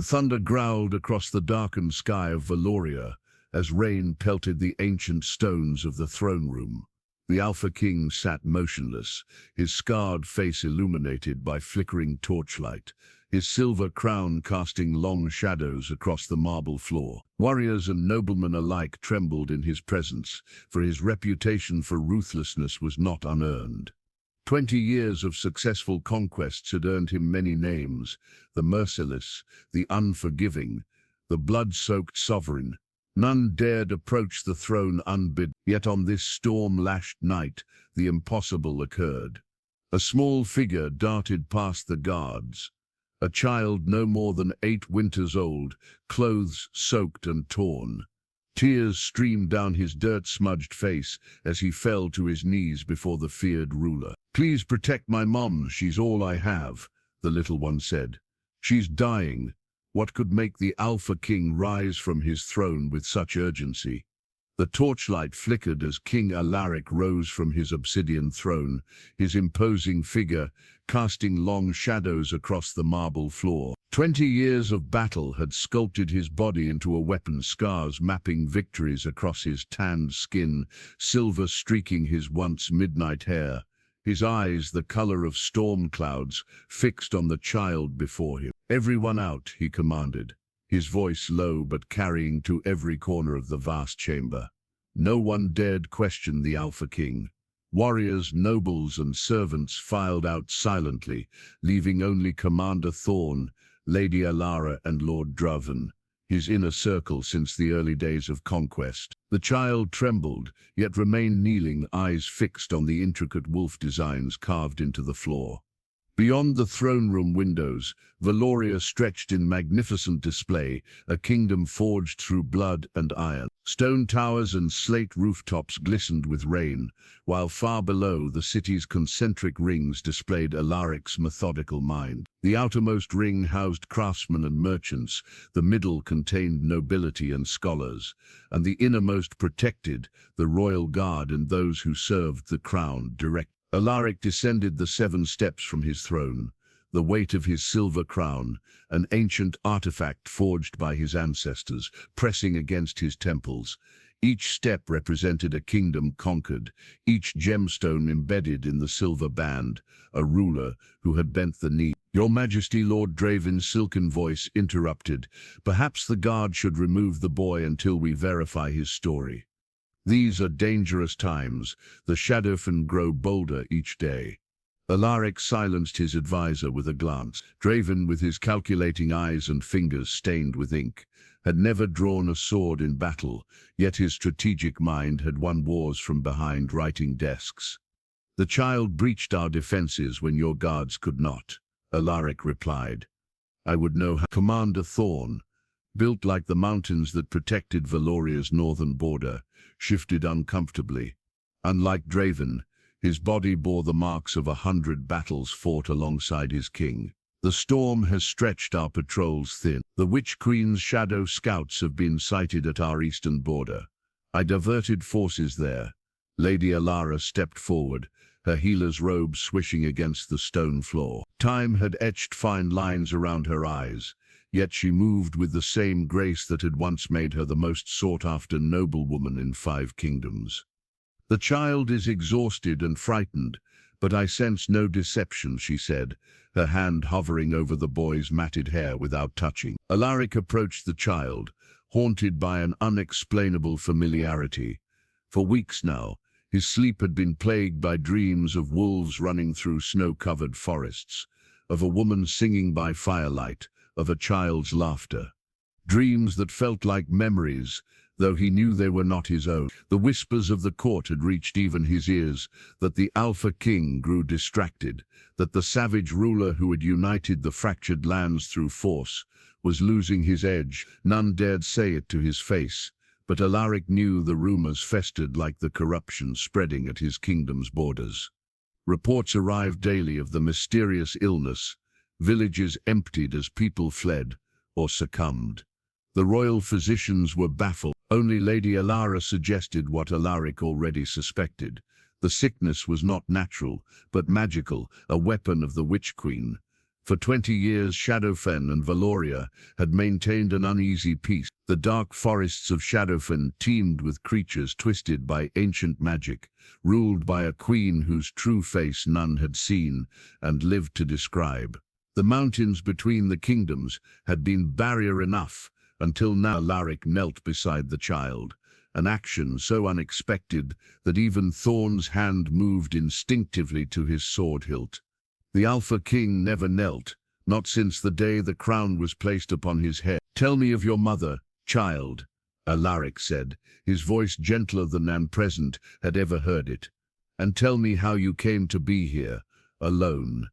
Thunder growled across the darkened sky of Valoria as rain pelted the ancient stones of the throne room. The Alpha King sat motionless, his scarred face illuminated by flickering torchlight, his silver crown casting long shadows across the marble floor. Warriors and noblemen alike trembled in his presence, for his reputation for ruthlessness was not unearned. 20 years of successful conquests had earned him many names: the Merciless, the Unforgiving, the blood-soaked sovereign. None dared approach the throne unbidden, yet on this storm-lashed night the impossible occurred. A small figure darted past the guards, a child no more than 8 winters old, clothes soaked and torn. Tears streamed down his dirt-smudged face as he fell to his knees before the feared ruler. "Please protect my mom, she's all I have," the little one said. "She's dying." What could make the Alpha King rise from his throne with such urgency? The torchlight flickered as King Alaric rose from his obsidian throne, his imposing figure casting long shadows across the marble floor. 20 years of battle had sculpted his body into a weapon, scars mapping victories across his tanned skin, silver streaking his once midnight hair. His eyes, the color of storm clouds, fixed on the child before him. "Everyone out," he commanded, his voice low but carrying to every corner of the vast chamber. No one dared question the Alpha King. Warriors, nobles, and servants filed out silently, leaving only Commander Thorn, Lady Alara, and Lord Draven, his inner circle since the early days of conquest. The child trembled, yet remained kneeling, eyes fixed on the intricate wolf designs carved into the floor. Beyond the throne room windows, Valoria stretched in magnificent display, a kingdom forged through blood and iron. Stone towers and slate rooftops glistened with rain, while far below the city's concentric rings displayed Alaric's methodical mind. The outermost ring housed craftsmen and merchants, the middle contained nobility and scholars, and the innermost protected the royal guard and those who served the crown direct. Alaric descended the 7 steps from his throne, the weight of his silver crown, an ancient artifact forged by his ancestors, pressing against his temples. Each step represented a kingdom conquered, each gemstone embedded in the silver band, a ruler who had bent the knee. "Your Majesty," Lord Draven's silken voice interrupted, "perhaps the guard should remove the boy until we verify his story. These are dangerous times. The Shadowfen grow bolder each day." Alaric silenced his advisor with a glance. Draven, with his calculating eyes and fingers stained with ink, had never drawn a sword in battle, yet his strategic mind had won wars from behind writing desks. "The child breached our defenses when your guards could not," Alaric replied. "I would know how." Commander Thorn, built like the mountains that protected Valoria's northern border, shifted uncomfortably. Unlike Draven, his body bore the marks of 100 battles fought alongside his king. "The storm has stretched our patrols thin. The Witch Queen's shadow scouts have been sighted at our eastern border. I diverted forces there." Lady Alara stepped forward, her healer's robe swishing against the stone floor. Time had etched fine lines around her eyes, yet she moved with the same grace that had once made her the most sought-after noblewoman in 5 kingdoms. "The child is exhausted and frightened, but I sense no deception," she said, her hand hovering over the boy's matted hair without touching. Alaric approached the child, haunted by an unexplainable familiarity. For weeks now, his sleep had been plagued by dreams of wolves running through snow-covered forests, of a woman singing by firelight, of a child's laughter. Dreams that felt like memories, though he knew they were not his own. The whispers of the court had reached even his ears, that the Alpha King grew distracted, that the savage ruler who had united the fractured lands through force was losing his edge. None dared say it to his face, but Alaric knew the rumors festered like the corruption spreading at his kingdom's borders. Reports arrived daily of the mysterious illness, villages emptied as people fled or succumbed. The royal physicians were baffled. Only Lady Alara suggested what Alaric already suspected. The sickness was not natural, but magical, a weapon of the Witch Queen. For 20 years, Shadowfen and Valoria had maintained an uneasy peace. The dark forests of Shadowfen teemed with creatures twisted by ancient magic, ruled by a queen whose true face none had seen and lived to describe. The mountains between the kingdoms had been barrier enough, until now Alaric knelt beside the child, an action so unexpected that even Thorn's hand moved instinctively to his sword hilt. The Alpha King never knelt, not since the day the crown was placed upon his head. "Tell me of your mother, child," Alaric said, his voice gentler than Nan present had ever heard it. "And tell me how you came to be here, alone."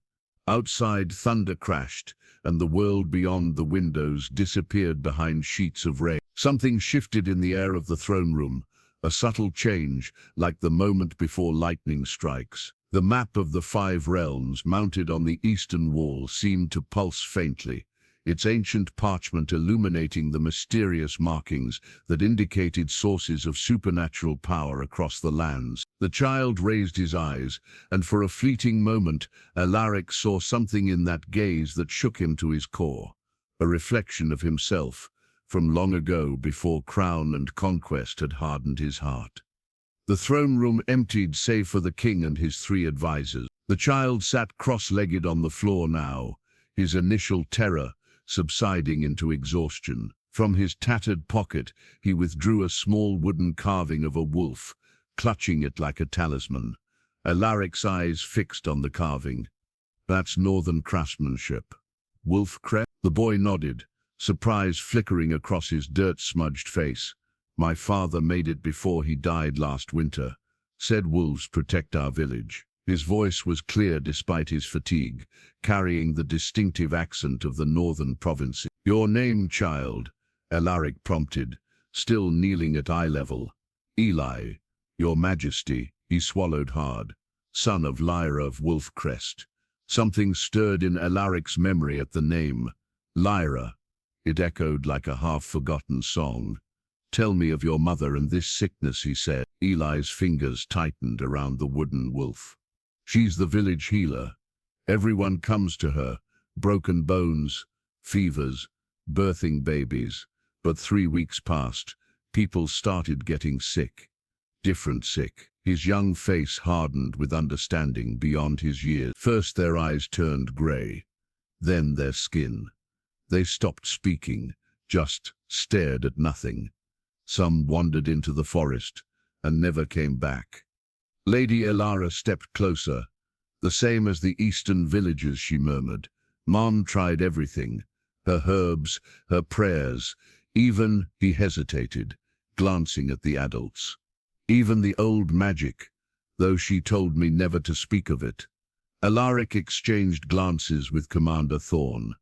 Outside, thunder crashed, and the world beyond the windows disappeared behind sheets of rain. Something shifted in the air of the throne room, a subtle change, like the moment before lightning strikes. The map of the 5 realms mounted on the eastern wall seemed to pulse faintly, its ancient parchment illuminating the mysterious markings that indicated sources of supernatural power across the lands. The child raised his eyes, and for a fleeting moment, Alaric saw something in that gaze that shook him to his core, a reflection of himself, from long ago before crown and conquest had hardened his heart. The throne room emptied save for the king and his 3 advisors. The child sat cross-legged on the floor now, his initial terror subsiding into exhaustion. From his tattered pocket, he withdrew a small wooden carving of a wolf, clutching it like a talisman. Alaric's eyes fixed on the carving. "That's northern craftsmanship. Wolf crest?" The boy nodded, surprise flickering across his dirt-smudged face. "My father made it before he died last winter. Said wolves protect our village." His voice was clear despite his fatigue, carrying the distinctive accent of the northern provinces. "Your name, child?" Alaric prompted, still kneeling at eye level. "Eli, your majesty," he swallowed hard. "Son of Lyra of Wolfcrest." Something stirred in Alaric's memory at the name. Lyra. It echoed like a half-forgotten song. "Tell me of your mother and this sickness," he said. Eli's fingers tightened around the wooden wolf. "She's the village healer. Everyone comes to her, broken bones, fevers, birthing babies. But 3 weeks passed, people started getting sick. Different sick." His young face hardened with understanding beyond his years. First their eyes turned grey, then their skin. They stopped speaking, just stared at nothing. Some wandered into the forest and never came back. Lady Elara stepped closer. "The same as the eastern villages," she murmured. "Mom tried everything, her herbs, her prayers, even," he hesitated, glancing at the adults. "Even the old magic, though she told me never to speak of it." Alaric exchanged glances with Commander Thorn.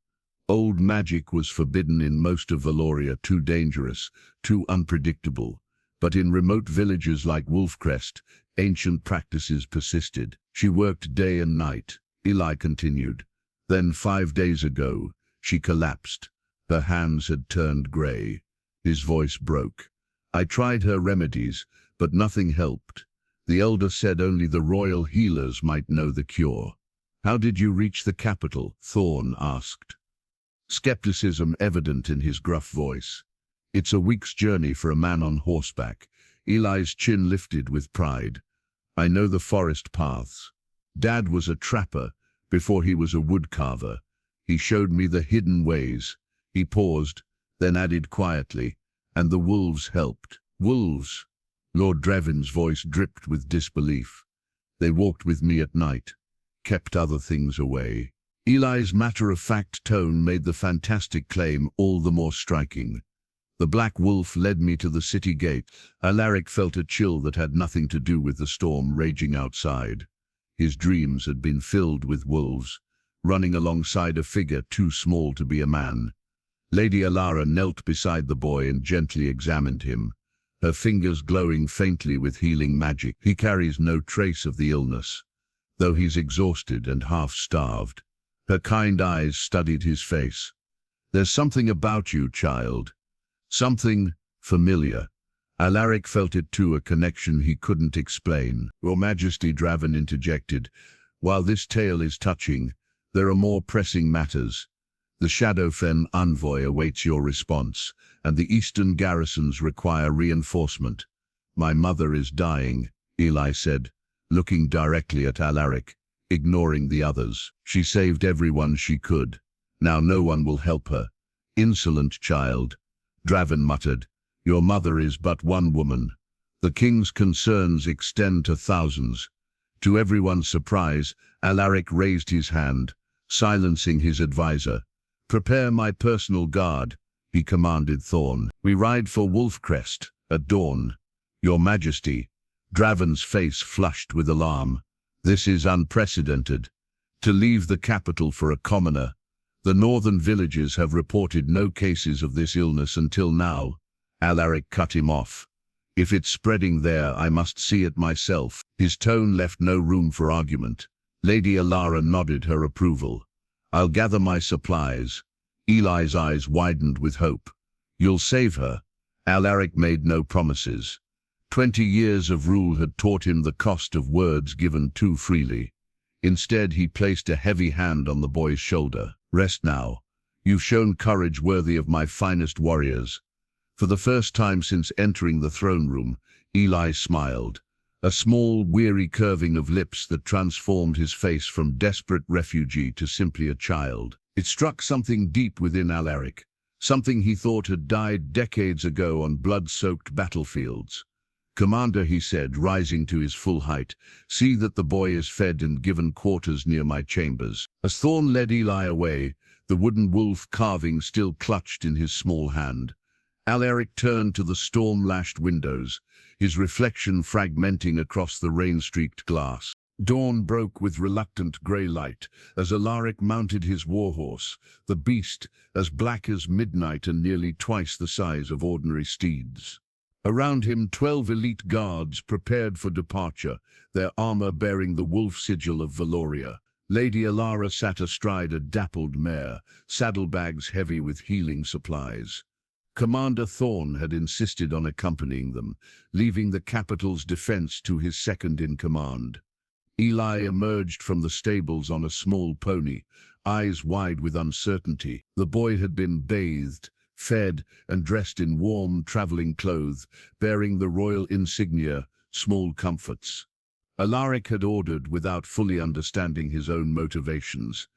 Old magic was forbidden in most of Valoria, too dangerous, too unpredictable. But in remote villages like Wolfcrest, ancient practices persisted. "She worked day and night," Eli continued. "Then 5 days ago, she collapsed. Her hands had turned grey." His voice broke. "I tried her remedies, but nothing helped. The elder said only the royal healers might know the cure." "How did you reach the capital?" Thorn asked, skepticism evident in his gruff voice. "It's a week's journey for a man on horseback." Eli's chin lifted with pride. "I know the forest paths. Dad was a trapper before he was a woodcarver. He showed me the hidden ways." He paused, then added quietly, "And the wolves helped." "Wolves?" Lord Draven's voice dripped with disbelief. "They walked with me at night, kept other things away." Eli's matter-of-fact tone made the fantastic claim all the more striking. "The black wolf led me to the city gate." Alaric felt a chill that had nothing to do with the storm raging outside. His dreams had been filled with wolves, running alongside a figure too small to be a man. Lady Alara knelt beside the boy and gently examined him, her fingers glowing faintly with healing magic. "He carries no trace of the illness, though he's exhausted and half-starved." Her kind eyes studied his face. "There's something about you, child. Something familiar." Alaric felt it too, a connection he couldn't explain. "Your Majesty," Draven interjected, "while this tale is touching, There are more pressing matters. The Shadowfen envoy awaits your response, and the eastern garrisons require reinforcement. My mother is dying, Eli said, looking directly at Alaric, ignoring the others. She saved everyone she could. Now no one will help her. Insolent child, Draven muttered. Your mother is but one woman. The king's concerns extend to thousands. To everyone's surprise, Alaric raised his hand, silencing his advisor. Prepare my personal guard, he commanded Thorn. We ride for Wolfcrest at dawn. Your Majesty. Draven's face flushed with alarm. This is unprecedented. To leave the capital for a commoner. The northern villages have reported no cases of this illness until now. Alaric cut him off. If it's spreading there, I must see it myself. His tone left no room for argument. Lady Alara nodded her approval. I'll gather my supplies. Eli's eyes widened with hope. You'll save her? Alaric made no promises. 20 years of rule had taught him the cost of words given too freely. Instead, he placed a heavy hand on the boy's shoulder. Rest now. You've shown courage worthy of my finest warriors. For the first time since entering the throne room, Eli smiled, a small, weary curving of lips that transformed his face from desperate refugee to simply a child. It struck something deep within Alaric, something he thought had died decades ago on blood-soaked battlefields. Commander, he said, rising to his full height, see that the boy is fed and given quarters near my chambers. As Thorn led Eli away, the wooden wolf carving still clutched in his small hand, Alaric turned to the storm-lashed windows, his reflection fragmenting across the rain-streaked glass. Dawn broke with reluctant grey light as Alaric mounted his warhorse, the beast as black as midnight and nearly twice the size of ordinary steeds. Around him 12 elite guards prepared for departure, their armor bearing the wolf sigil of Valoria. Lady Alara sat astride a dappled mare, saddlebags heavy with healing supplies. Commander Thorn had insisted on accompanying them, leaving the capital's defense to his second-in-command. Eli emerged from the stables on a small pony, eyes wide with uncertainty. The boy had been bathed, fed, and dressed in warm traveling clothes, bearing the royal insignia, small comforts. Alaric had ordered without fully understanding his own motivations.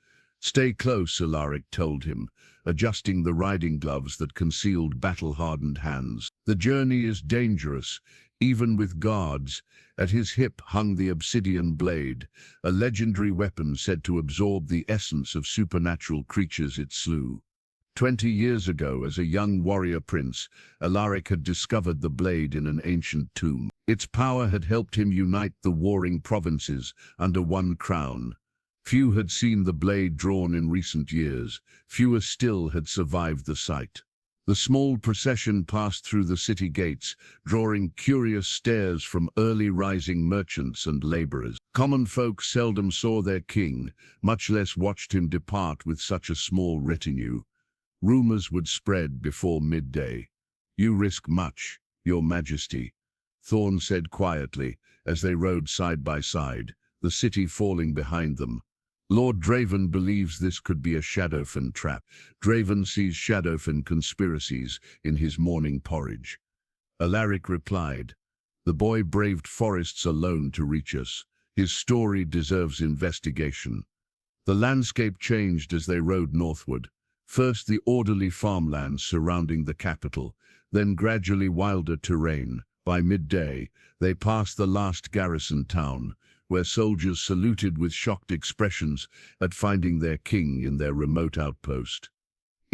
Stay close, Alaric told him, adjusting the riding gloves that concealed battle-hardened hands. The journey is dangerous, even with guards. At his hip hung the obsidian blade, a legendary weapon said to absorb the essence of supernatural creatures it slew. 20 years ago, as a young warrior prince, Alaric had discovered the blade in an ancient tomb. Its power had helped him unite the warring provinces under one crown. Few had seen the blade drawn in recent years. Fewer still had survived the sight. The small procession passed through the city gates, drawing curious stares from early rising merchants and laborers. Common folk seldom saw their king, much less watched him depart with such a small retinue. Rumors would spread before midday. You risk much, Your Majesty, Thorn said quietly as they rode side by side, the city falling behind them. Lord Draven believes this could be a Shadowfen trap. Draven sees Shadowfen conspiracies in his morning porridge. Alaric replied, the boy braved forests alone to reach us. His story deserves investigation. The landscape changed as they rode northward. First the orderly farmlands surrounding the capital, then gradually wilder terrain. By midday, they passed the last garrison town, where soldiers saluted with shocked expressions at finding their king in their remote outpost.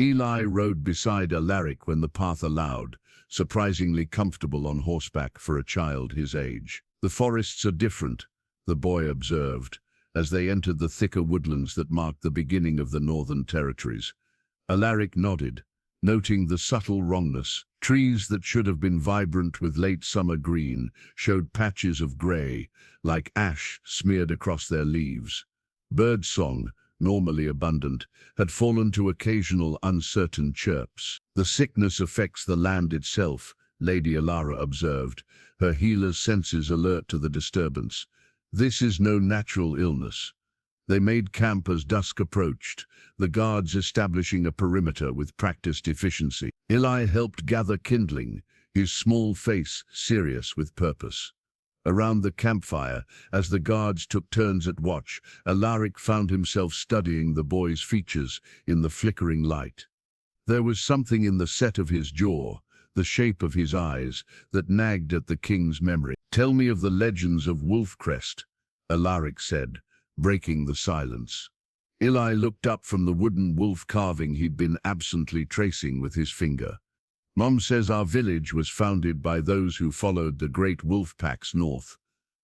Eli rode beside Alaric when the path allowed, surprisingly comfortable on horseback for a child his age. The forests are different, the boy observed, as they entered the thicker woodlands that marked the beginning of the northern territories. Alaric nodded, noting the subtle wrongness. Trees that should have been vibrant with late summer green showed patches of grey, like ash smeared across their leaves. Birdsong, normally abundant, had fallen to occasional uncertain chirps. The sickness affects the land itself, Lady Alara observed, her healer's senses alert to the disturbance. This is no natural illness. They made camp as dusk approached, the guards establishing a perimeter with practiced efficiency. Eli helped gather kindling, his small face serious with purpose. Around the campfire, as the guards took turns at watch, Alaric found himself studying the boy's features in the flickering light. There was something in the set of his jaw, the shape of his eyes, that nagged at the king's memory. "Tell me of the legends of Wolfcrest," Alaric said, breaking the silence. Eli looked up from the wooden wolf carving he'd been absently tracing with his finger. "Mom says our village was founded by those who followed the great wolf packs north,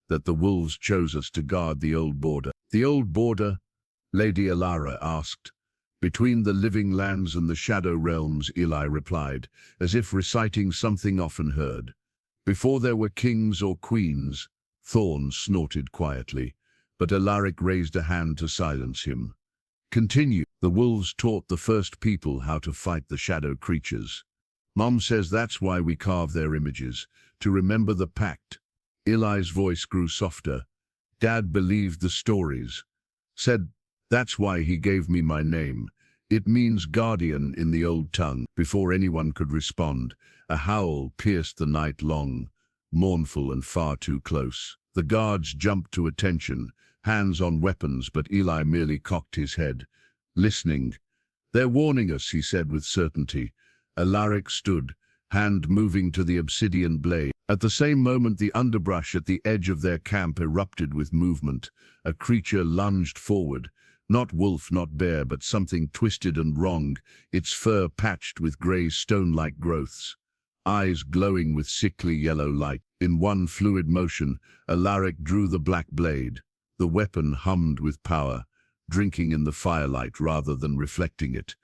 that the wolves chose us to guard the old border." "The old border?" Lady Alara asked. "Between the living lands and the shadow realms," Eli replied, as if reciting something often heard. "Before there were kings or queens," Thorn snorted quietly, but Alaric raised a hand to silence him. "Continue." "The wolves taught the first people how to fight the shadow creatures. Mom says that's why we carve their images, to remember the pact." Eli's voice grew softer. "Dad believed the stories. Said that's why he gave me my name. It means guardian in the old tongue." Before anyone could respond, a howl pierced the night long, mournful and far too close. The guards jumped to attention, hands on weapons, but Eli merely cocked his head. "Listening. They're warning us," he said with certainty. Alaric stood, hand moving to the obsidian blade. At the same moment, the underbrush at the edge of their camp erupted with movement. A creature lunged forward. Not wolf, not bear, but something twisted and wrong, its fur patched with grey stone-like growths, eyes glowing with sickly yellow light. In one fluid motion, Alaric drew the black blade. The weapon hummed with power, drinking in the firelight rather than reflecting it.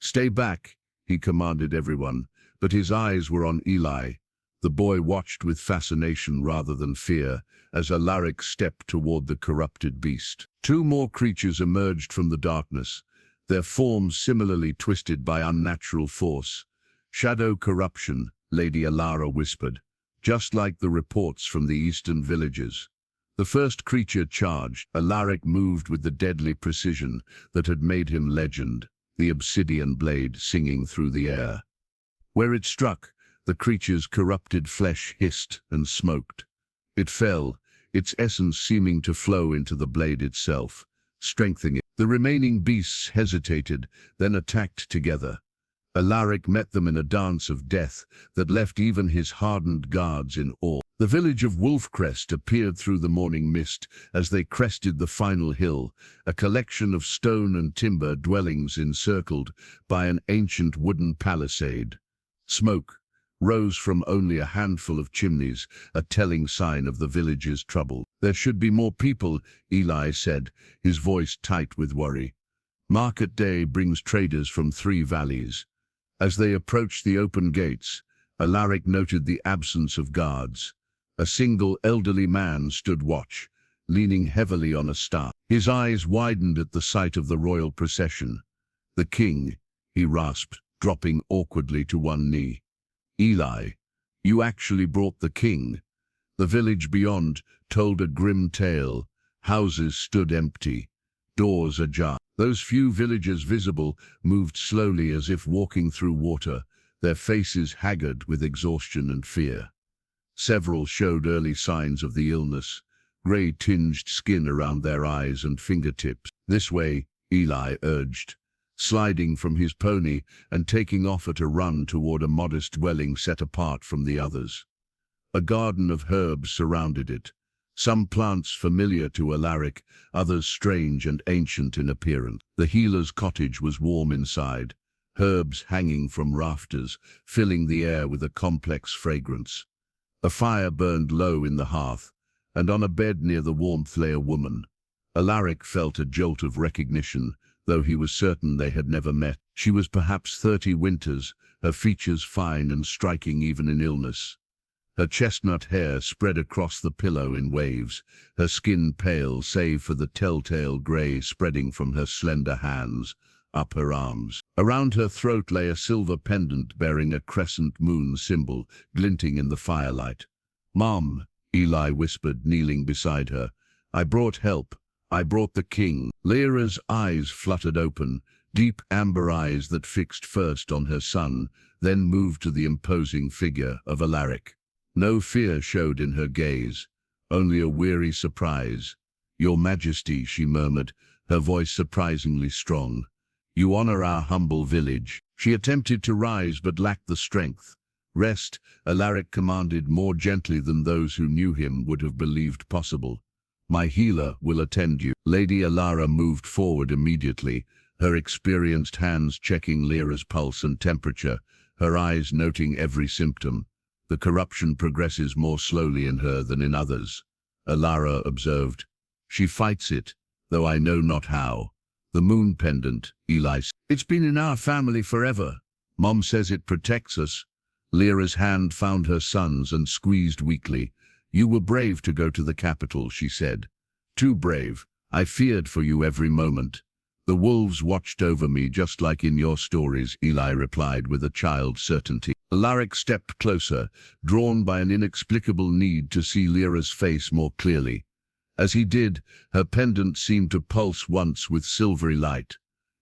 "Stay back," he commanded everyone, but his eyes were on Eli. The boy watched with fascination rather than fear as Alaric stepped toward the corrupted beast. Two more creatures emerged from the darkness, their forms similarly twisted by unnatural force. "Shadow corruption," Lady Alara whispered, "just like the reports from the eastern villages." The first creature charged. Alaric moved with the deadly precision that had made him legend, the obsidian blade singing through the air. Where it struck, the creature's corrupted flesh hissed and smoked. It fell, its essence seeming to flow into the blade itself, strengthening it. The remaining beasts hesitated, then attacked together. Alaric met them in a dance of death that left even his hardened guards in awe. The village of Wolfcrest appeared through the morning mist as they crested the final hill, a collection of stone and timber dwellings encircled by an ancient wooden palisade. Smoke rose from only a handful of chimneys, a telling sign of the village's trouble. "There should be more people," Eli said, his voice tight with worry. "Market day brings traders from 3 valleys." As they approached the open gates, Alaric noted the absence of guards. A single elderly man stood watch, leaning heavily on a staff. His eyes widened at the sight of the royal procession. "The king," he rasped, dropping awkwardly to one knee. "Eli, you actually brought the king." The village beyond told a grim tale. Houses stood empty, doors ajar. Those few villagers visible moved slowly as if walking through water, their faces haggard with exhaustion and fear. Several showed early signs of the illness, grey-tinged skin around their eyes and fingertips. "This way," Eli urged, sliding from his pony and taking off at a run toward a modest dwelling set apart from the others. A garden of herbs surrounded it, some plants familiar to Alaric, others strange and ancient in appearance. The healer's cottage was warm inside, herbs hanging from rafters, filling the air with a complex fragrance. A fire burned low in the hearth, and on a bed near the warmth lay a woman. Alaric felt a jolt of recognition, though he was certain they had never met. She was perhaps 30 winters, her features fine and striking even in illness. Her chestnut hair spread across the pillow in waves, her skin pale save for the telltale grey spreading from her slender hands, up her arms. Around her throat lay a silver pendant bearing a crescent moon symbol, glinting in the firelight. "Mom," Eli whispered, kneeling beside her, "I brought help. I brought the king. Lyra's eyes fluttered open, deep amber eyes that fixed first on her son, then moved to the imposing figure of Alaric. No fear showed in her gaze, only a weary surprise. "Your Majesty," she murmured, her voice surprisingly strong. "You honor our humble village." She attempted to rise but lacked the strength. "Rest," Alaric commanded more gently than those who knew him would have believed possible. "My healer will attend you." Lady Alara moved forward immediately, her experienced hands checking Lyra's pulse and temperature, her eyes noting every symptom. "The corruption progresses more slowly in her than in others," Alara observed. "She fights it, though I know not how." "The moon pendant," Eli said. "It's been in our family forever. Mom says it protects us." Lyra's hand found her son's and squeezed weakly. "You were brave to go to the capital," she said. "Too brave. I feared for you every moment." "The wolves watched over me just like in your stories," Eli replied with a child's certainty. Alaric stepped closer, drawn by an inexplicable need to see Lyra's face more clearly. As he did, her pendant seemed to pulse once with silvery light.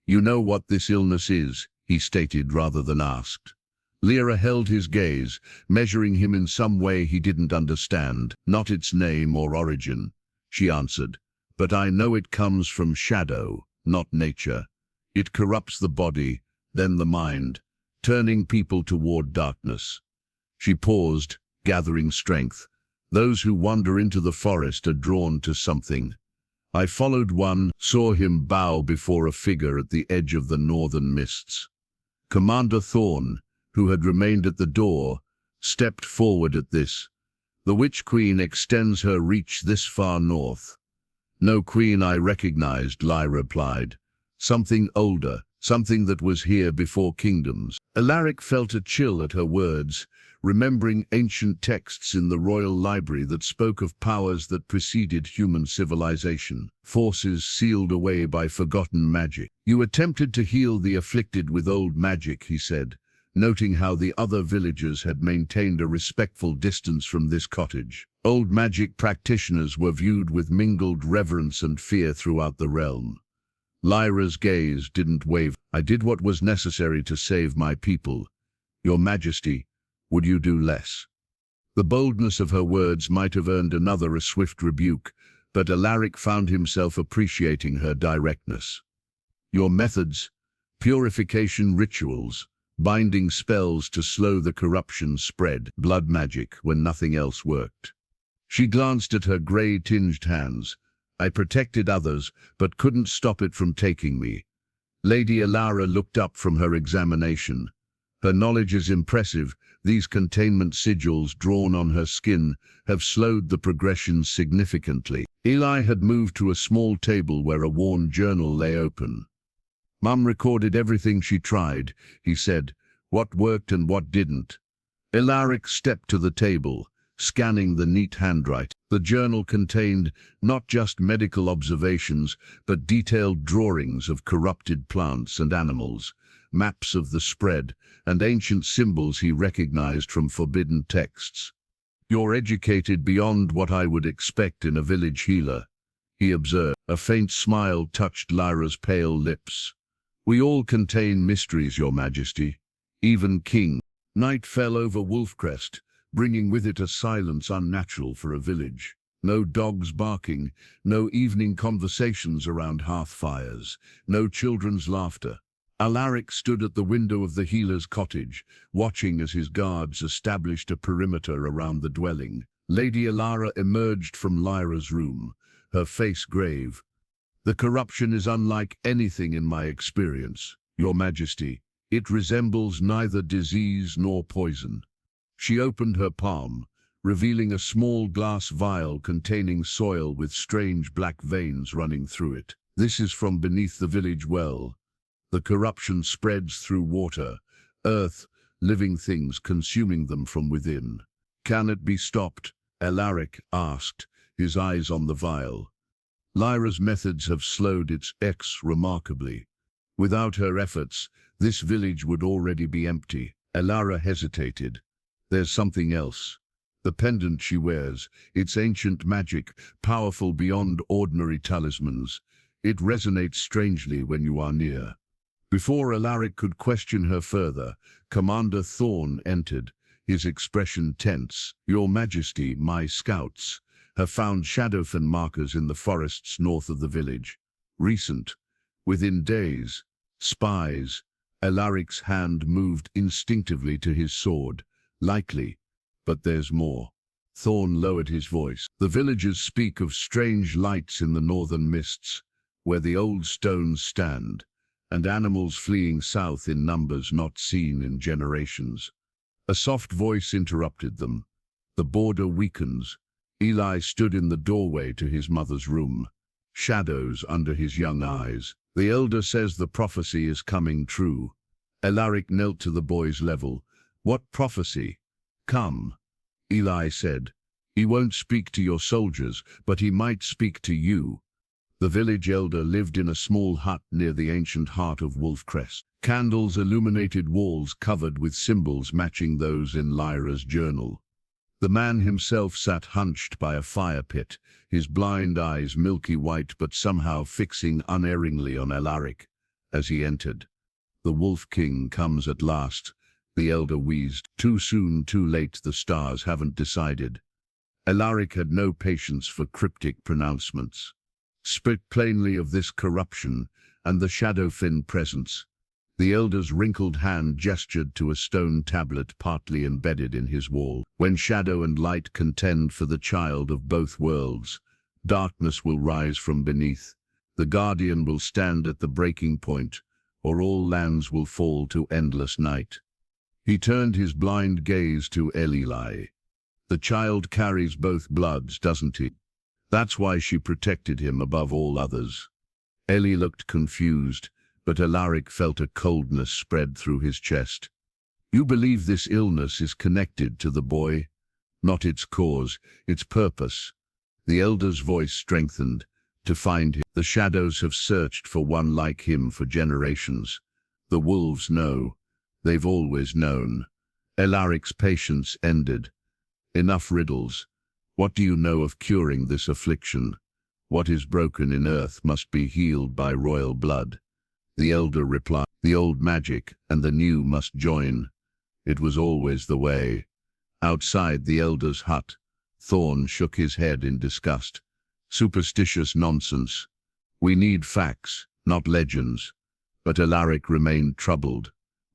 "You know what this illness is," he stated rather than asked. Lyra held his gaze, measuring him in some way he didn't understand. "Not its name or origin," she answered, "but I know it comes from shadow, not nature. It corrupts the body, then the mind, turning people toward darkness." She paused, gathering strength. "Those who wander into the forest are drawn to something. I followed one, saw him bow before a figure at the edge of the northern mists. Commander Thorn, who had remained at the door, stepped forward at this. The Witch Queen extends her reach this far north." "No queen I recognized," Lyra replied. "Something older, something that was here before kingdoms." Alaric felt a chill at her words, remembering ancient texts in the royal library that spoke of powers that preceded human civilization, forces sealed away by forgotten magic. "You attempted to heal the afflicted with old magic," he said, noting how the other villagers had maintained a respectful distance from this cottage. Old magic practitioners were viewed with mingled reverence and fear throughout the realm. Lyra's gaze didn't waver. "I did what was necessary to save my people. Your Majesty, would you do less?" The boldness of her words might have earned another a swift rebuke, but Alaric found himself appreciating her directness. "Your methods, purification rituals, binding spells to slow the corruption spread, blood magic when nothing else worked." She glanced at her grey-tinged hands. "I protected others, but couldn't stop it from taking me." Lady Alara looked up from her examination. "Her knowledge is impressive. These containment sigils drawn on her skin have slowed the progression significantly." Eli had moved to a small table where a worn journal lay open. "Mum recorded everything she tried," he said, "what worked and what didn't." Alaric stepped to the table, scanning the neat handwriting. The journal contained not just medical observations, but detailed drawings of corrupted plants and animals, maps of the spread, and ancient symbols he recognized from forbidden texts. "You're educated beyond what I would expect in a village healer," he observed. A faint smile touched Lyra's pale lips. "We all contain mysteries, Your Majesty, even King." Night fell over Wolfcrest, bringing with it a silence unnatural for a village. No dogs barking, no evening conversations around hearth fires, no children's laughter. Alaric stood at the window of the healer's cottage, watching as his guards established a perimeter around the dwelling. Lady Alara emerged from Lyra's room, her face grave. "The corruption is unlike anything in my experience, Your Majesty. It resembles neither disease nor poison." She opened her palm, revealing a small glass vial containing soil with strange black veins running through it. "This is from beneath the village well. The corruption spreads through water, earth, living things consuming them from within." "Can it be stopped?" Alaric asked, his eyes on the vial. "Lyra's methods have slowed its X remarkably. Without her efforts, this village would already be empty." Alara hesitated. "There's something else." The pendant she wears, its ancient magic, powerful beyond ordinary talismans. It resonates strangely when you are near. Before Alaric could question her further, Commander Thorn entered, his expression tense. "Your Majesty, my scouts have found shadowfen markers in the forests north of the village. Recent, within days. Spies." Alaric's hand moved instinctively to his sword. "Likely, but there's more." Thorn lowered his voice. "The villagers speak of strange lights in the northern mists, where the old stones stand, and animals fleeing south in numbers not seen in generations." A soft voice interrupted them. "The border weakens." Eli stood in the doorway to his mother's room, shadows under his young eyes. "The elder says the prophecy is coming true." Alaric knelt to the boy's level. "What prophecy?" "Come," Eli said. "He won't speak to your soldiers, but he might speak to you." The village elder lived in a small hut near the ancient heart of Wolfcrest. Candles illuminated walls covered with symbols matching those in Lyra's journal. The man himself sat hunched by a fire pit, his blind eyes milky white but somehow fixing unerringly on Alaric. As he entered, "The Wolf King comes at last," the elder wheezed. "Too soon, too late, the stars haven't decided." Alaric had no patience for cryptic pronouncements. "Speak plainly of this corruption and the shadowfen presence." The elder's wrinkled hand gestured to a stone tablet partly embedded in his wall. "When shadow and light contend for the child of both worlds, darkness will rise from beneath. The guardian will stand at the breaking point, or all lands will fall to endless night." He turned his blind gaze to Eli. "The child carries both bloods, doesn't he? That's why she protected him above all others." Eli looked confused, but Alaric felt a coldness spread through his chest. "You believe this illness is connected to the boy? Not its cause, its purpose." The elder's voice strengthened. "To find him. The shadows have searched for one like him for generations. The wolves know. They've always known." Alaric's patience ended. "Enough riddles. What do you know of curing this affliction? What is broken in earth must be healed by royal blood." The elder replied, "The old magic and the new must join. It was always the way." Outside the elder's hut, Thorn shook his head in disgust. "Superstitious nonsense. We need facts, not legends." But Alaric remained troubled.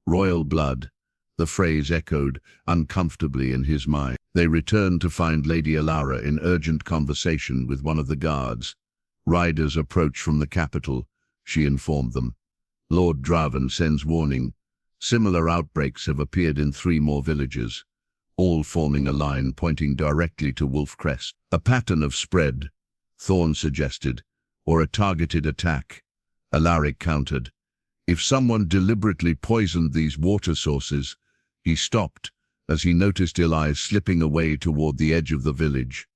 "Royal blood." The phrase echoed uncomfortably in his mind. They returned to find Lady Alara in urgent conversation with one of the guards. "Riders approach from the capital," she informed them. "Lord Draven sends warning. Similar outbreaks have appeared in 3 more villages, all forming a line pointing directly to Wolfcrest." "A pattern of spread," Thorn suggested, "or a targeted attack." Alaric countered. "If someone deliberately poisoned these water sources." He stopped as he noticed Eli slipping away toward the edge of the village.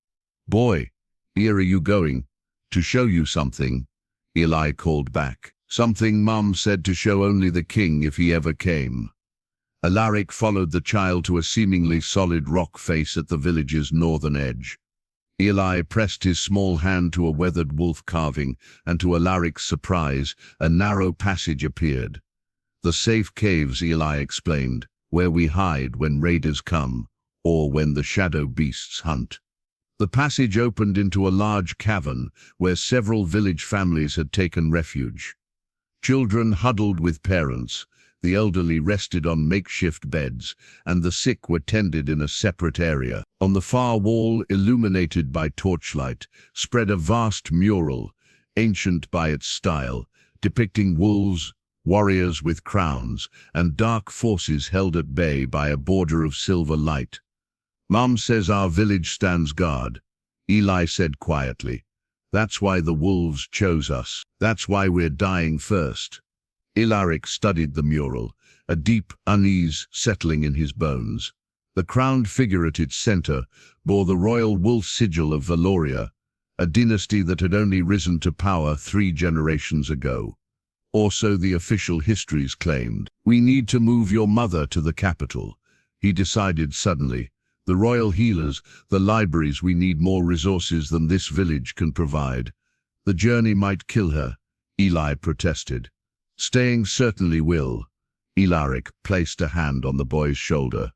"Boy, here are you going?" "To show you something," Eli called back. "Something Mum said to show only the king if he ever came." Alaric followed the child to a seemingly solid rock face at the village's northern edge. Eli pressed his small hand to a weathered wolf carving, and to Alaric's surprise, a narrow passage appeared. "The safe caves," Eli explained, "where we hide when raiders come, or when the shadow beasts hunt." The passage opened into a large cavern where several village families had taken refuge. Children huddled with parents, the elderly rested on makeshift beds, and the sick were tended in a separate area. On the far wall, illuminated by torchlight, spread a vast mural, ancient by its style, depicting wolves, warriors with crowns, and dark forces held at bay by a border of silver light. "Mom says our village stands guard," Eli said quietly. "That's why the wolves chose us. That's why we're dying first." Alaric studied the mural, a deep unease settling in his bones. The crowned figure at its center bore the royal wolf sigil of Valoria, a dynasty that had only risen to power 3 generations ago. Or so the official histories claimed. "We need to move your mother to the capital," he decided suddenly. The royal healers, the libraries, we need more resources than this village can provide. The journey might kill her, Eli protested. Staying certainly will. Ilaric placed a hand on the boy's shoulder.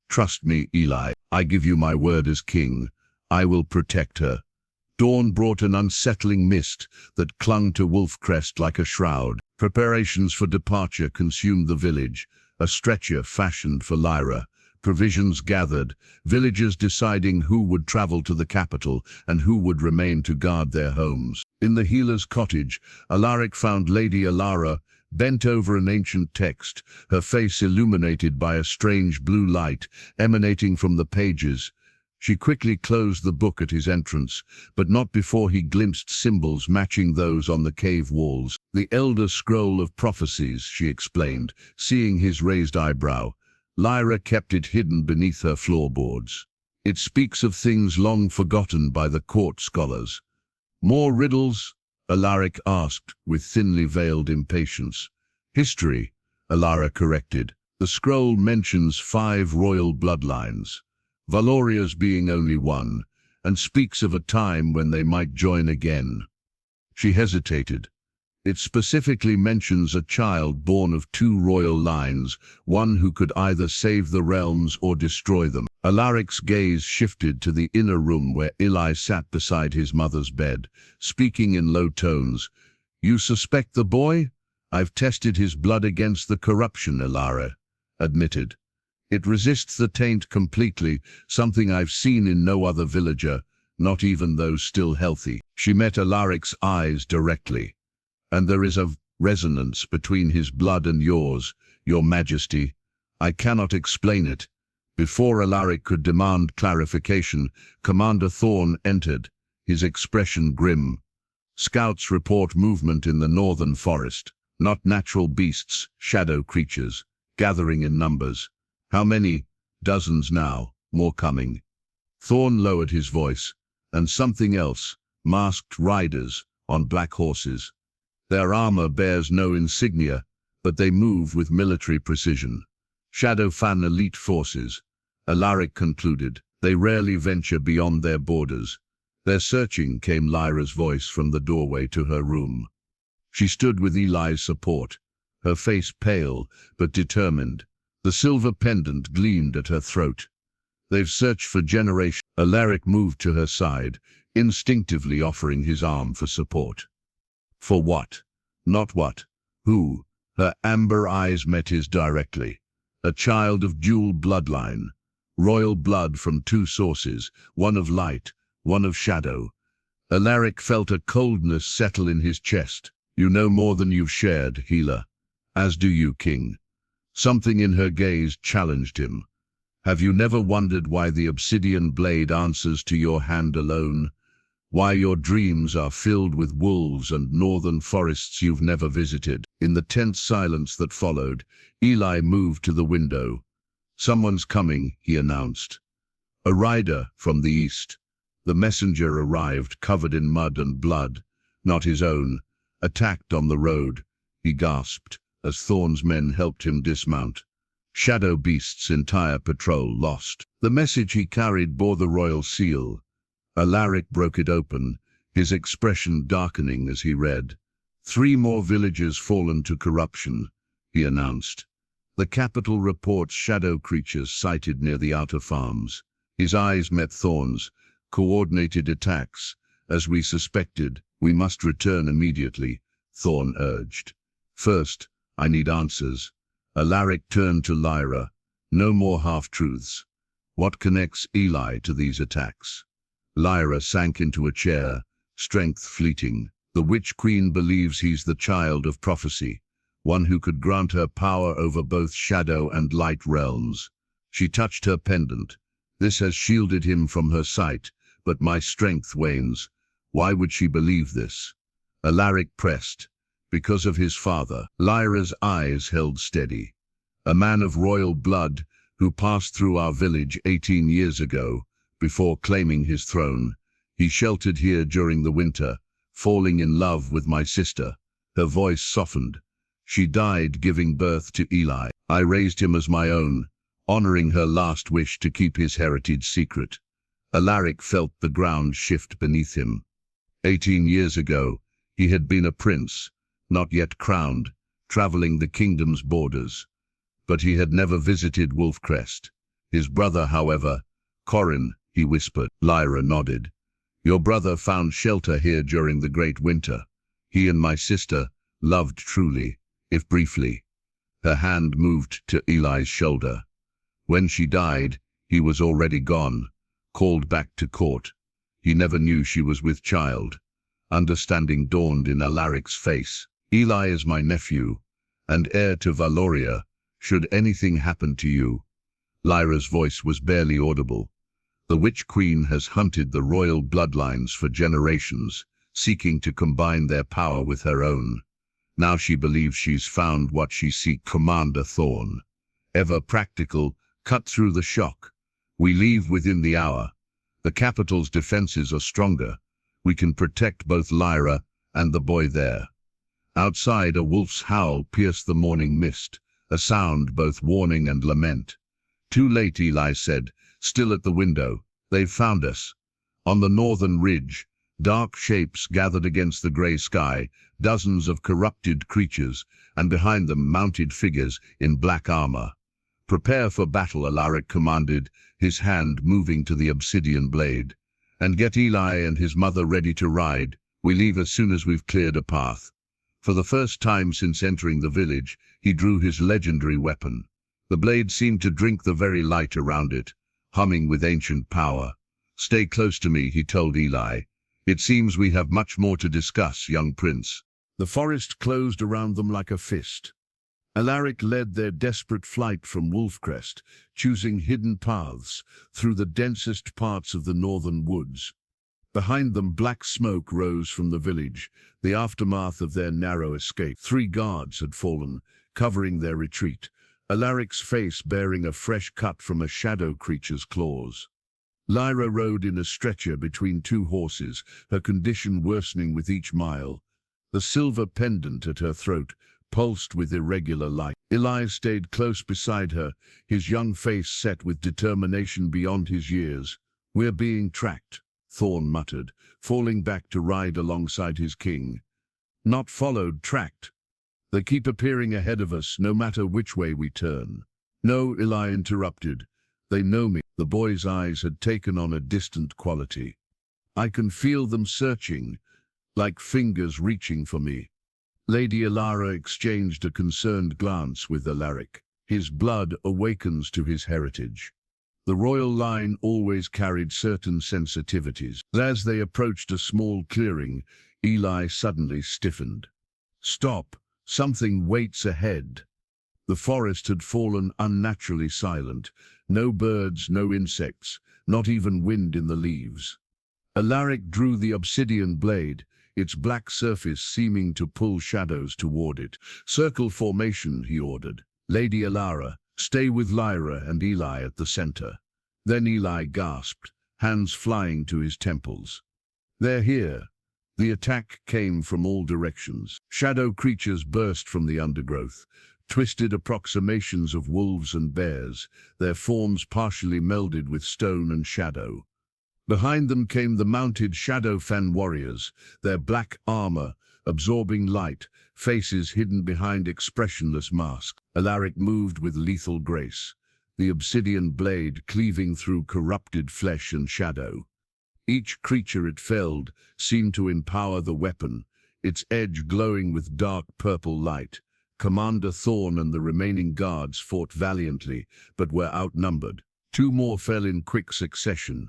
Trust me, Eli, I give you my word as king. I will protect her. Dawn brought an unsettling mist that clung to Wolfcrest like a shroud. Preparations for departure consumed the village, a stretcher fashioned for Lyra. Provisions gathered, villagers deciding who would travel to the capital and who would remain to guard their homes. In the healer's cottage, Alaric found Lady Alara, bent over an ancient text, her face illuminated by a strange blue light emanating from the pages. She quickly closed the book at his entrance, but not before he glimpsed symbols matching those on the cave walls. The Elder Scroll of Prophecies, she explained, seeing his raised eyebrow. Lyra kept it hidden beneath her floorboards. It speaks of things long forgotten by the court scholars. More riddles? Alaric asked, with thinly veiled impatience. History, Alara corrected. The scroll mentions 5 royal bloodlines, Valoria's being only one, and speaks of a time when they might join again. She hesitated. It specifically mentions a child born of 2 royal lines, one who could either save the realms or destroy them. Alaric's gaze shifted to the inner room where Eli sat beside his mother's bed, speaking in low tones. You suspect the boy? I've tested his blood against the corruption, Alara admitted. It resists the taint completely, something I've seen in no other villager, not even those still healthy. She met Alaric's eyes directly. And there is a resonance between his blood and yours, your majesty. I cannot explain it. Before Alaric could demand clarification, Commander Thorn entered, his expression grim. Scouts report movement in the northern forest, not natural beasts, shadow creatures, gathering in numbers. How many? Dozens now, more coming. Thorn lowered his voice, and something else, masked riders on black horses. Their armor bears no insignia, but they move with military precision. Shadowfan elite forces, Alaric concluded. They rarely venture beyond their borders. They're searching, came Lyra's voice from the doorway to her room. She stood with Eli's support, her face pale but determined. The silver pendant gleamed at her throat. They've searched for generations. Alaric moved to her side, instinctively offering his arm for support. For what? Not what. Who? Her amber eyes met his directly. A child of dual bloodline. Royal blood from 2 sources, one of light, one of shadow. Alaric felt a coldness settle in his chest. You know more than you've shared, healer. As do you, king. Something in her gaze challenged him. Have you never wondered why the obsidian blade answers to your hand alone? Why your dreams are filled with wolves and northern forests you've never visited? In the tense silence that followed, Eli moved to the window. Someone's coming, he announced. A rider from the east. The messenger arrived covered in mud and blood, not his own. Attacked on the road, he gasped, as Thorn's men helped him dismount. Shadow Beast's entire patrol lost. The message he carried bore the royal seal. Alaric broke it open, his expression darkening as he read. 3 more villages fallen to corruption, he announced. The capital reports shadow creatures sighted near the outer farms. His eyes met Thorn's. Coordinated attacks. As we suspected, we must return immediately, Thorn urged. First, I need answers. Alaric turned to Lyra. No more half-truths. What connects Eli to these attacks? Lyra sank into a chair, strength fleeting. The Witch Queen believes he's the child of prophecy, one who could grant her power over both shadow and light realms. She touched her pendant. This has shielded him from her sight, but my strength wanes. Why would she believe this? Alaric pressed. Because of his father. Lyra's eyes held steady. A man of royal blood who passed through our village 18 years ago, before claiming his throne. He sheltered here during the winter, falling in love with my sister. Her voice softened. She died giving birth to Eli. I raised him as my own, honoring her last wish to keep his heritage secret. Alaric felt the ground shift beneath him. 18 years ago, he had been a prince, not yet crowned, traveling the kingdom's borders. But he had never visited Wolfcrest. His brother, however, Corin, he whispered. Lyra nodded. Your brother found shelter here during the great winter. He and my sister loved truly, if briefly. Her hand moved to Eli's shoulder. When she died, he was already gone, called back to court. He never knew she was with child. Understanding dawned in Alaric's face. Eli is my nephew, and heir to Valoria, should anything happen to you. Lyra's voice was barely audible. The Witch Queen has hunted the royal bloodlines for generations, seeking to combine their power with her own. Now she believes she's found what she seeks. Commander Thorn, ever practical, cut through the shock. We leave within the hour. The capital's defenses are stronger. We can protect both Lyra and the boy there. Outside, a wolf's howl pierced the morning mist, a sound both warning and lament. Too late, Eli said, still at the window. They've found us. On the northern ridge, dark shapes gathered against the grey sky, dozens of corrupted creatures, and behind them mounted figures in black armor. Prepare for battle, Alaric commanded, his hand moving to the obsidian blade. And get Eli and his mother ready to ride. We leave as soon as we've cleared a path. For the first time since entering the village, he drew his legendary weapon. The blade seemed to drink the very light around it, humming with ancient power. Stay close to me, he told Eli. It seems we have much more to discuss, young prince. The forest closed around them like a fist. Alaric led their desperate flight from Wolfcrest, choosing hidden paths through the densest parts of the northern woods. Behind them, black smoke rose from the village, the aftermath of their narrow escape. 3 guards had fallen, covering their retreat, Alaric's face bearing a fresh cut from a shadow creature's claws. Lyra rode in a stretcher between 2 horses, her condition worsening with each mile. The silver pendant at her throat pulsed with irregular light. Eli stayed close beside her, his young face set with determination beyond his years. We're being tracked, Thorn muttered, falling back to ride alongside his king. Not followed, tracked. They keep appearing ahead of us, no matter which way we turn. No, Eli interrupted. They know me. The boy's eyes had taken on a distant quality. I can feel them searching, like fingers reaching for me. Lady Alara exchanged a concerned glance with Alaric. His blood awakens to his heritage. The royal line always carried certain sensitivities. As they approached a small clearing, Eli suddenly stiffened. Stop! Something waits ahead. The forest had fallen unnaturally silent. No birds, no insects, not even wind in the leaves. Alaric drew the obsidian blade, its black surface seeming to pull shadows toward it. Circle formation, he ordered. Lady Alara, stay with Lyra and Eli at the center. Then Eli gasped, hands flying to his temples. They're here. The attack came from all directions. Shadow creatures burst from the undergrowth, twisted approximations of wolves and bears, their forms partially melded with stone and shadow. Behind them came the mounted shadow fan warriors, their black armor absorbing light, faces hidden behind expressionless masks. Alaric moved with lethal grace, the obsidian blade cleaving through corrupted flesh and shadow. Each creature it felled seemed to empower the weapon, its edge glowing with dark purple light. Commander Thorn and the remaining guards fought valiantly, but were outnumbered. 2 more fell in quick succession.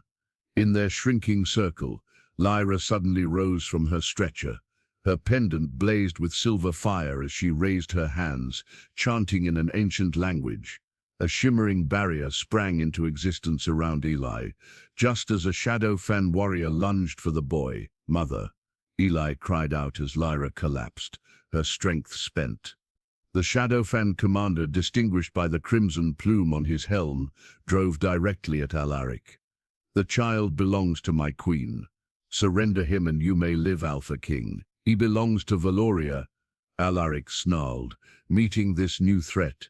In their shrinking circle, Lyra suddenly rose from her stretcher. Her pendant blazed with silver fire as she raised her hands, chanting in an ancient language. A shimmering barrier sprang into existence around Eli, just as a shadow fan warrior lunged for the boy. Mother, Eli cried out as Lyra collapsed, her strength spent. The shadow fan commander, distinguished by the crimson plume on his helm, drove directly at Alaric. The child belongs to my queen. Surrender him and you may live, Alpha King. He belongs to Valoria, Alaric snarled, meeting this new threat.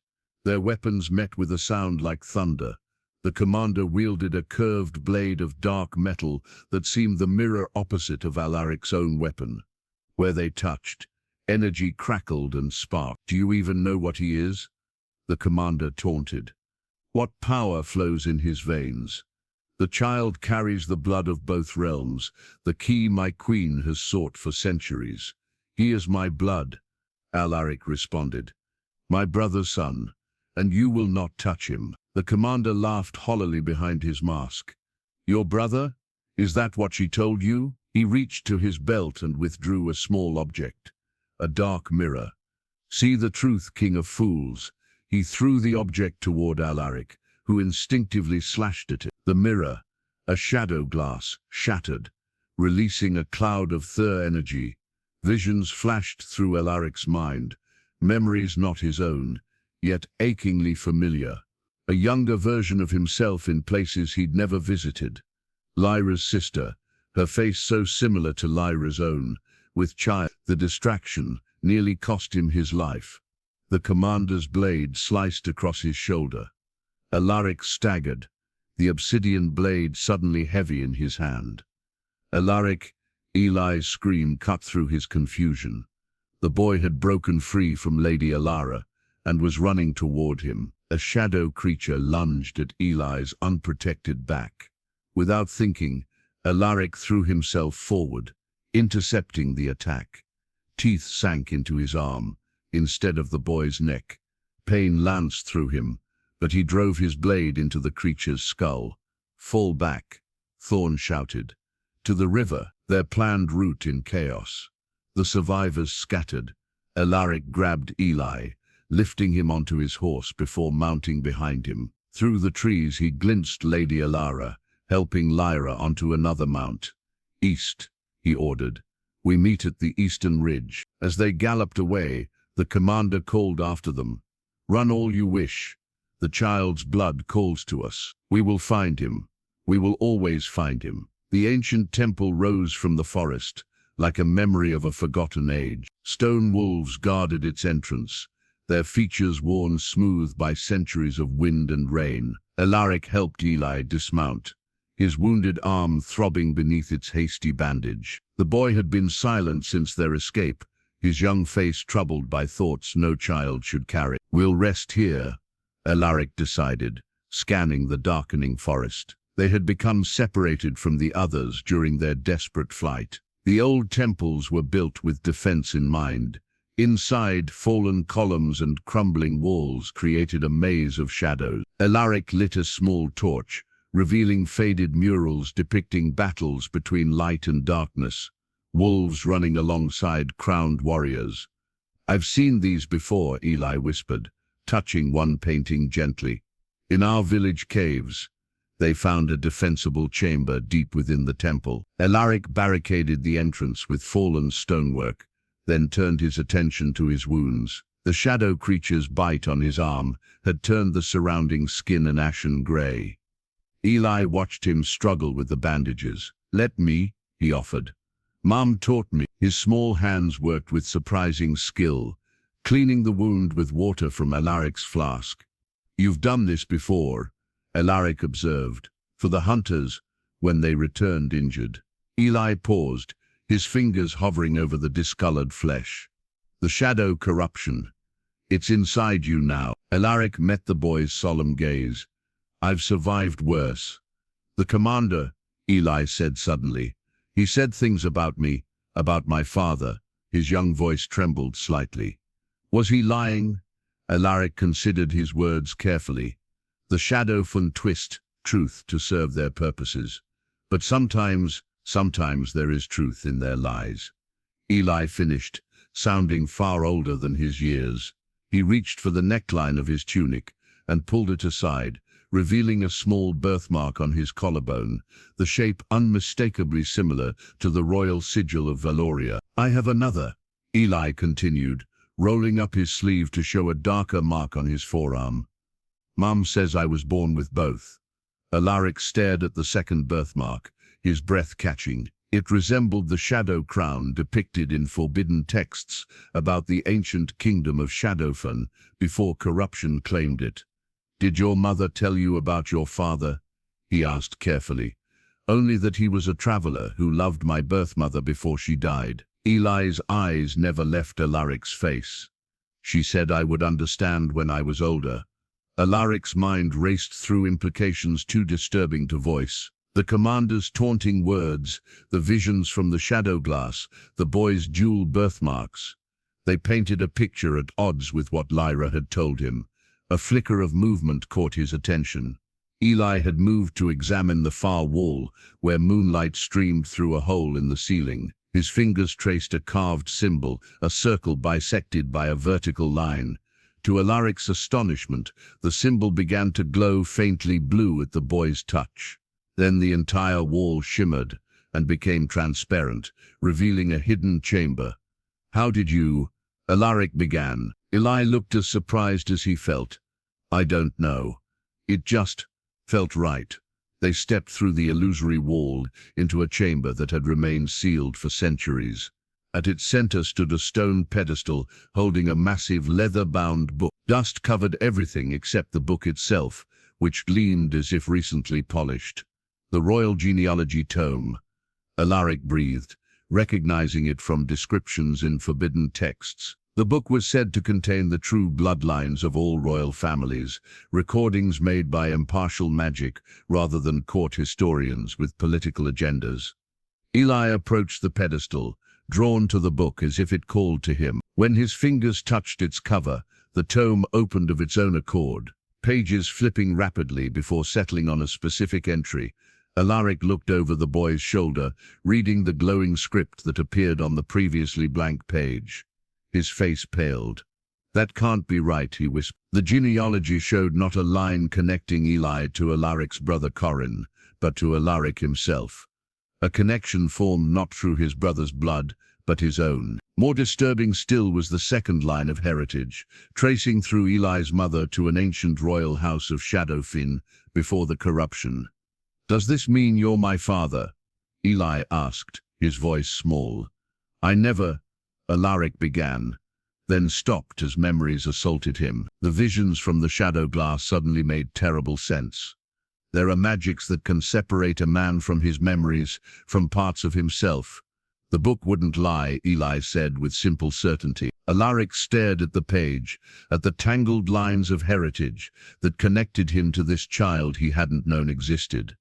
Their weapons met with a sound like thunder. The commander wielded a curved blade of dark metal that seemed the mirror opposite of Alaric's own weapon. Where they touched, energy crackled and sparked. "Do you even know what he is?" the commander taunted. "What power flows in his veins? The child carries the blood of both realms, the key my queen has sought for centuries." "He is my blood," Alaric responded. "My brother's son, and you will not touch him." The commander laughed hollowly behind his mask. "Your brother? Is that what she told you?" He reached to his belt and withdrew a small object, a dark mirror. "See the truth, king of fools." He threw the object toward Alaric, who instinctively slashed at it. The mirror, a shadow glass, shattered, releasing a cloud of thir energy. Visions flashed through Alaric's mind, memories not his own, yet achingly familiar. A younger version of himself in places he'd never visited. Lyra's sister, her face so similar to Lyra's own, with child. The distraction nearly cost him his life. The commander's blade sliced across his shoulder. Alaric staggered, the obsidian blade suddenly heavy in his hand. "Alaric!" Eli's scream cut through his confusion. The boy had broken free from Lady Alara and was running toward him. A shadow creature lunged at Eli's unprotected back. Without thinking, Alaric threw himself forward, intercepting the attack. Teeth sank into his arm, instead of the boy's neck. Pain lanced through him, but he drove his blade into the creature's skull. "Fall back," Thorn shouted. "To the river," their planned route in chaos. The survivors scattered. Alaric grabbed Eli, lifting him onto his horse before mounting behind him. Through the trees he glimpsed Lady Alara, helping Lyra onto another mount. "East," he ordered. "We meet at the eastern ridge." As they galloped away, the commander called after them. "Run all you wish. The child's blood calls to us. We will find him. We will always find him." The ancient temple rose from the forest, like a memory of a forgotten age. Stone wolves guarded its entrance, their features worn smooth by centuries of wind and rain. Alaric helped Eli dismount, his wounded arm throbbing beneath its hasty bandage. The boy had been silent since their escape, his young face troubled by thoughts no child should carry. "We'll rest here," Alaric decided, scanning the darkening forest. They had become separated from the others during their desperate flight. The old temples were built with defense in mind. Inside, fallen columns and crumbling walls created a maze of shadows. Alaric lit a small torch, revealing faded murals depicting battles between light and darkness, wolves running alongside crowned warriors. "I've seen these before," Eli whispered, touching one painting gently. "In our village caves." They found a defensible chamber deep within the temple. Alaric barricaded the entrance with fallen stonework, then turned his attention to his wounds. The shadow creature's bite on his arm had turned the surrounding skin an ashen gray. Eli watched him struggle with the bandages. "Let me," he offered. "Mom taught me." His small hands worked with surprising skill, cleaning the wound with water from Alaric's flask. "You've done this before," Alaric observed, "for the hunters when they returned injured." Eli paused, his fingers hovering over the discolored flesh. "The shadow corruption. It's inside you now." Alaric met the boy's solemn gaze. "I've survived worse." "The commander," Eli said suddenly. "He said things about me, about my father." His young voice trembled slightly. Was he lying? Alaric considered his words carefully. The shadow can twist truth to serve their purposes. But sometimes there is truth in their lies. Eli finished, sounding far older than his years. He reached for the neckline of his tunic and pulled it aside, revealing a small birthmark on his collarbone, the shape unmistakably similar to the royal sigil of Valoria. "I have another," Eli continued, rolling up his sleeve to show a darker mark on his forearm. "Mom says I was born with both." Alaric stared at the second birthmark, his breath catching. It resembled the shadow crown depicted in forbidden texts about the ancient kingdom of Shadowfen before corruption claimed it. "Did your mother tell you about your father?" he asked carefully. "Only that he was a traveler who loved my birth mother before she died." Eli's eyes never left Alaric's face. "She said I would understand when I was older." Alaric's mind raced through implications too disturbing to voice. The commander's taunting words, the visions from the shadow glass, the boy's dual birthmarks. They painted a picture at odds with what Lyra had told him. A flicker of movement caught his attention. Eli had moved to examine the far wall, where moonlight streamed through a hole in the ceiling. His fingers traced a carved symbol, a circle bisected by a vertical line. To Alaric's astonishment, the symbol began to glow faintly blue at the boy's touch. Then the entire wall shimmered and became transparent, revealing a hidden chamber. "How did you?" Alaric began. Eli looked as surprised as he felt. "I don't know. It just felt right." They stepped through the illusory wall into a chamber that had remained sealed for centuries. At its center stood a stone pedestal holding a massive leather-bound book. Dust covered everything except the book itself, which gleamed as if recently polished. The royal genealogy tome. Alaric breathed, recognizing it from descriptions in forbidden texts. The book was said to contain the true bloodlines of all royal families, recordings made by impartial magic rather than court historians with political agendas. Eli approached the pedestal, drawn to the book as if it called to him. When his fingers touched its cover, the tome opened of its own accord, pages flipping rapidly before settling on a specific entry. Alaric looked over the boy's shoulder, reading the glowing script that appeared on the previously blank page. His face paled. "That can't be right," he whispered. The genealogy showed not a line connecting Eli to Alaric's brother Corin, but to Alaric himself. A connection formed not through his brother's blood, but his own. More disturbing still was the second line of heritage, tracing through Eli's mother to an ancient royal house of Shadowfen before the corruption. "Does this mean you're my father?" Eli asked, his voice small. "I never—" Alaric began, then stopped as memories assaulted him. The visions from the shadow glass suddenly made terrible sense. There are magics that can separate a man from his memories, from parts of himself. "The book wouldn't lie," Eli said with simple certainty. Alaric stared at the page, at the tangled lines of heritage that connected him to this child he hadn't known existed.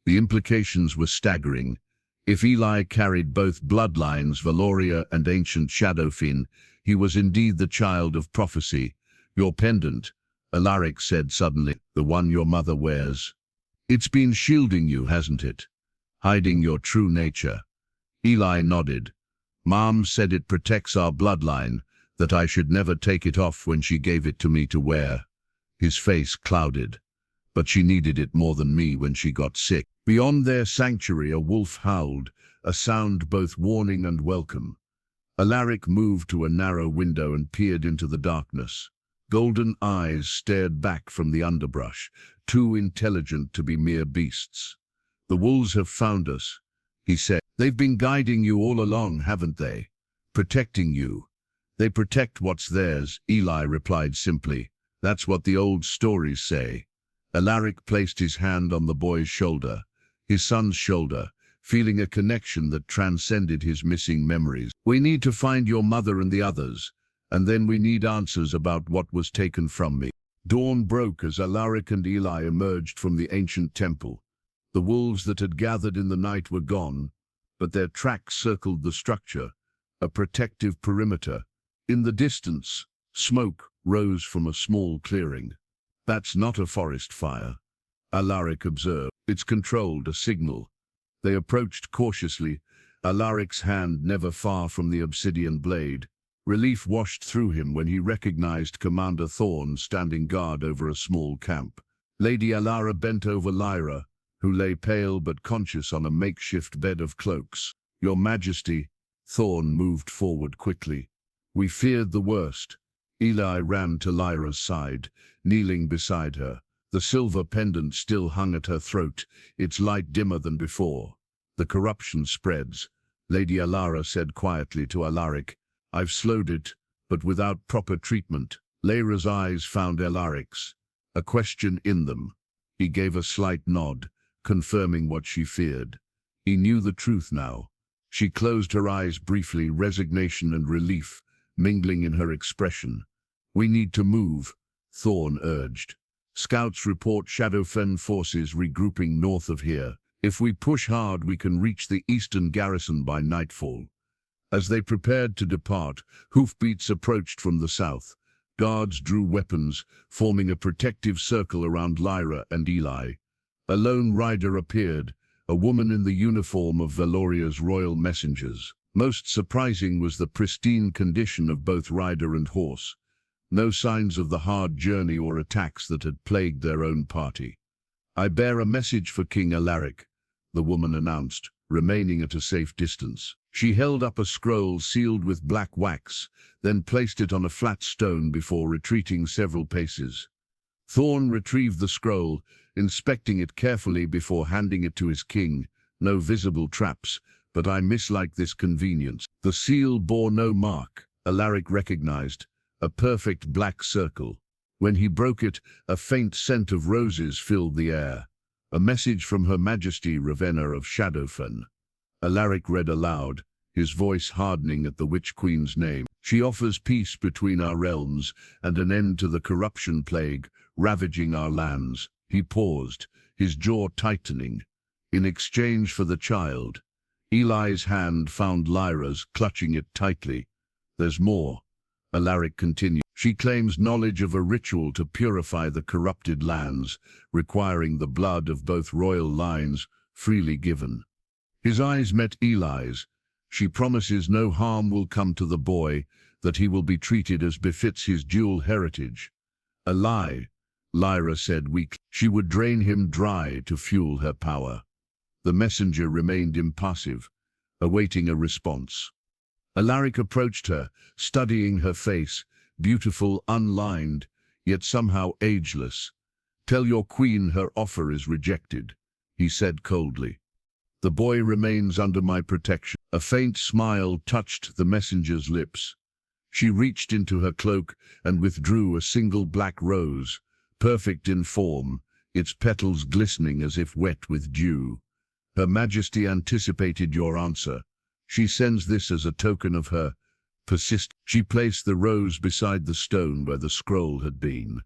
The implications were staggering. If Eli carried both bloodlines, Valoria and ancient Shadowfen, he was indeed the child of prophecy. "Your pendant," Alaric said suddenly, "the one your mother wears. It's been shielding you, hasn't it? Hiding your true nature." Eli nodded. "Mom said it protects our bloodline, that I should never take it off when she gave it to me to wear." His face clouded. "But she needed it more than me when she got sick." Beyond their sanctuary a wolf howled, a sound both warning and welcome. Alaric moved to a narrow window and peered into the darkness. Golden eyes stared back from the underbrush, too intelligent to be mere beasts. "The wolves have found us," he said. "They've been guiding you all along, haven't they? Protecting you." "They protect what's theirs," Eli replied simply. "That's what the old stories say." Alaric placed his hand on the boy's shoulder, his son's shoulder, feeling a connection that transcended his missing memories. "We need to find your mother and the others, and then we need answers about what was taken from me." Dawn broke as Alaric and Eli emerged from the ancient temple. The wolves that had gathered in the night were gone, but their tracks circled the structure, a protective perimeter. In the distance, smoke rose from a small clearing. "That's not a forest fire," Alaric observed. "It's controlled, a signal." They approached cautiously, Alaric's hand never far from the obsidian blade. Relief washed through him when he recognized Commander Thorn standing guard over a small camp. Lady Alara bent over Lyra, who lay pale but conscious on a makeshift bed of cloaks. "Your Majesty," Thorn moved forward quickly. "We feared the worst." Eli ran to Lyra's side, kneeling beside her. The silver pendant still hung at her throat, its light dimmer than before. The corruption spreads. Lady Alara said quietly to Alaric, I've slowed it, but without proper treatment. Lyra's eyes found Alaric's, a question in them. He gave a slight nod, confirming what she feared. He knew the truth now. She closed her eyes briefly, resignation and relief mingling in her expression. We need to move, Thorn urged. Scouts report Shadowfen forces regrouping north of here. If we push hard, we can reach the eastern garrison by nightfall. As they prepared to depart, hoofbeats approached from the south. Guards drew weapons, forming a protective circle around Lyra and Eli. A lone rider appeared, a woman in the uniform of Valoria's royal messengers. Most surprising was the pristine condition of both rider and horse. No signs of the hard journey or attacks that had plagued their own party. I bear a message for King Alaric, the woman announced, remaining at a safe distance. She held up a scroll sealed with black wax, then placed it on a flat stone before retreating several paces. Thorn retrieved the scroll, inspecting it carefully before handing it to his king. No visible traps, but I mislike this convenience. The seal bore no mark, Alaric recognized, a perfect black circle. When he broke it, a faint scent of roses filled the air. A message from Her Majesty Ravenna of Shadowfen. Alaric read aloud, his voice hardening at the Witch Queen's name. She offers peace between our realms and an end to the corruption plague ravaging our lands. He paused, his jaw tightening. In exchange for the child, Eli's hand found Lyra's, clutching it tightly. There's more, Alaric continued. She claims knowledge of a ritual to purify the corrupted lands, requiring the blood of both royal lines, freely given. His eyes met Eli's. She promises no harm will come to the boy, that he will be treated as befits his dual heritage. A lie, Lyra said weakly. She would drain him dry to fuel her power. The messenger remained impassive, awaiting a response. Alaric approached her, studying her face, beautiful, unlined, yet somehow ageless. Tell your queen her offer is rejected, he said coldly. The boy remains under my protection. A faint smile touched the messenger's lips. She reached into her cloak and withdrew a single black rose, perfect in form, its petals glistening as if wet with dew. Her Majesty anticipated your answer. She sends this as a token of her persistence. She placed the rose beside the stone where the scroll had been.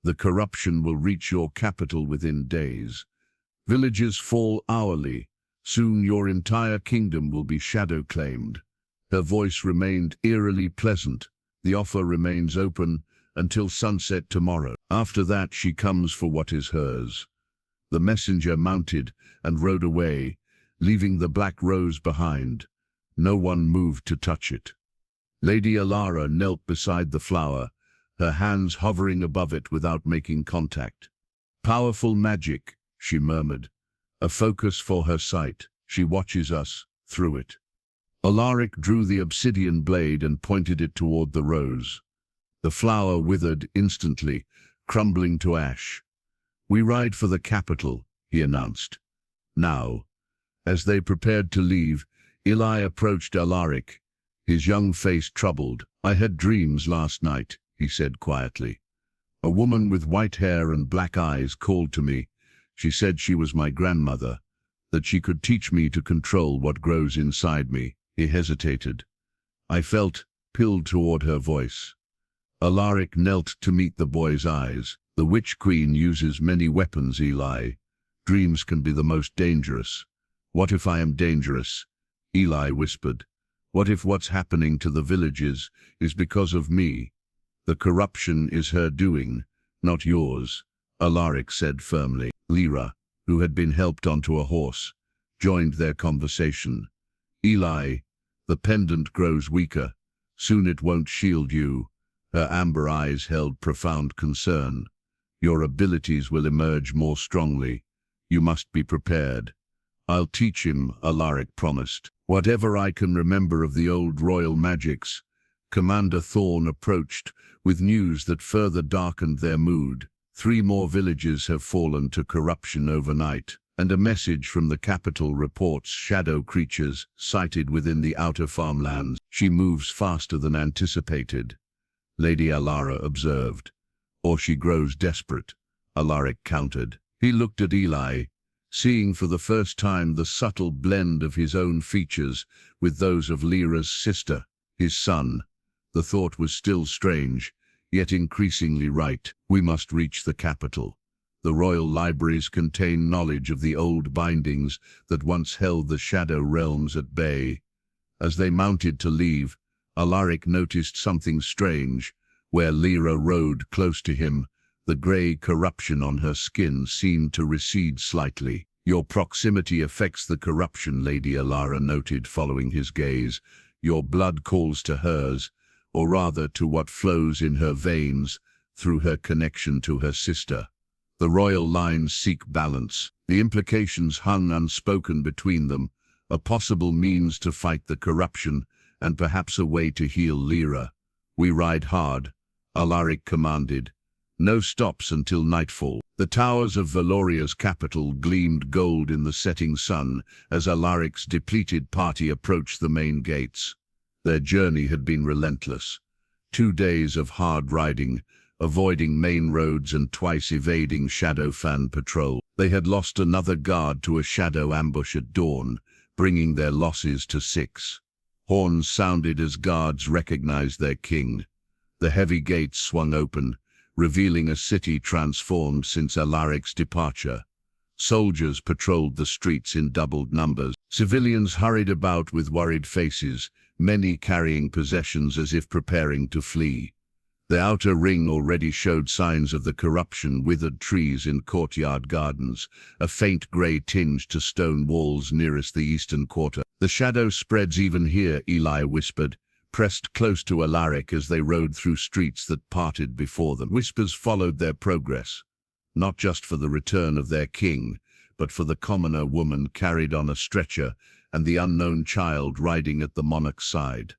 The corruption will reach your capital within days. Villages fall hourly. Soon your entire kingdom will be shadow-claimed. Her voice remained eerily pleasant. The offer remains open until sunset tomorrow. After that she comes for what is hers. The messenger mounted and rode away, leaving the black rose behind. No one moved to touch it. Lady Alara knelt beside the flower, her hands hovering above it without making contact. Powerful magic, she murmured. A focus for her sight. She watches us through it. Alaric drew the obsidian blade and pointed it toward the rose. The flower withered instantly, crumbling to ash. We ride for the capital, he announced. Now. As they prepared to leave, Eli approached Alaric, his young face troubled. I had dreams last night, he said quietly. A woman with white hair and black eyes called to me. She said she was my grandmother, that she could teach me to control what grows inside me. He hesitated. I felt pulled toward her voice. Alaric knelt to meet the boy's eyes. The Witch Queen uses many weapons, Eli. Dreams can be the most dangerous. What if I am dangerous? Eli whispered. What if what's happening to the villages is because of me? The corruption is her doing, not yours, Alaric said firmly. Lyra, who had been helped onto a horse, joined their conversation. Eli, the pendant grows weaker. Soon it won't shield you. Her amber eyes held profound concern. Your abilities will emerge more strongly. You must be prepared. I'll teach him, Alaric promised. Whatever I can remember of the old royal magics. Commander Thorn approached, with news that further darkened their mood. 3 more villages have fallen to corruption overnight. and a message from the capital reports shadow creatures sighted within the outer farmlands. She moves faster than anticipated, Lady Alara observed. Or she grows desperate, Alaric countered. He looked at Eli, seeing for the first time the subtle blend of his own features with those of Lyra's sister, his son. The thought was still strange, yet increasingly right. We must reach the capital. The royal libraries contain knowledge of the old bindings that once held the shadow realms at bay. As they mounted to leave, Alaric noticed something strange. Where Lyra rode close to him, the grey corruption on her skin seemed to recede slightly. Your proximity affects the corruption, Lady Alara noted, following his gaze. Your blood calls to hers, or rather to what flows in her veins through her connection to her sister. The royal lines seek balance. The implications hung unspoken between them, a possible means to fight the corruption, and perhaps a way to heal Lyra. We ride hard, Alaric commanded. No stops until nightfall. The towers of Valoria's capital gleamed gold in the setting sun as Alaric's depleted party approached the main gates. Their journey had been relentless. 2 days of hard riding, avoiding main roads and twice evading shadow fan patrol. They had lost another guard to a shadow ambush at dawn, bringing their losses to 6. Horns sounded as guards recognized their king. The heavy gates swung open, revealing a city transformed since Alaric's departure. Soldiers patrolled the streets in doubled numbers. Civilians hurried about with worried faces, many carrying possessions as if preparing to flee. The outer ring already showed signs of the corruption: withered trees in courtyard gardens, a faint grey tinge to stone walls nearest the eastern quarter. The shadow spreads even here, Eli whispered, pressed close to Alaric as they rode through streets that parted before them. Whispers followed their progress, not just for the return of their king, but for the commoner woman carried on a stretcher and the unknown child riding at the monarch's side.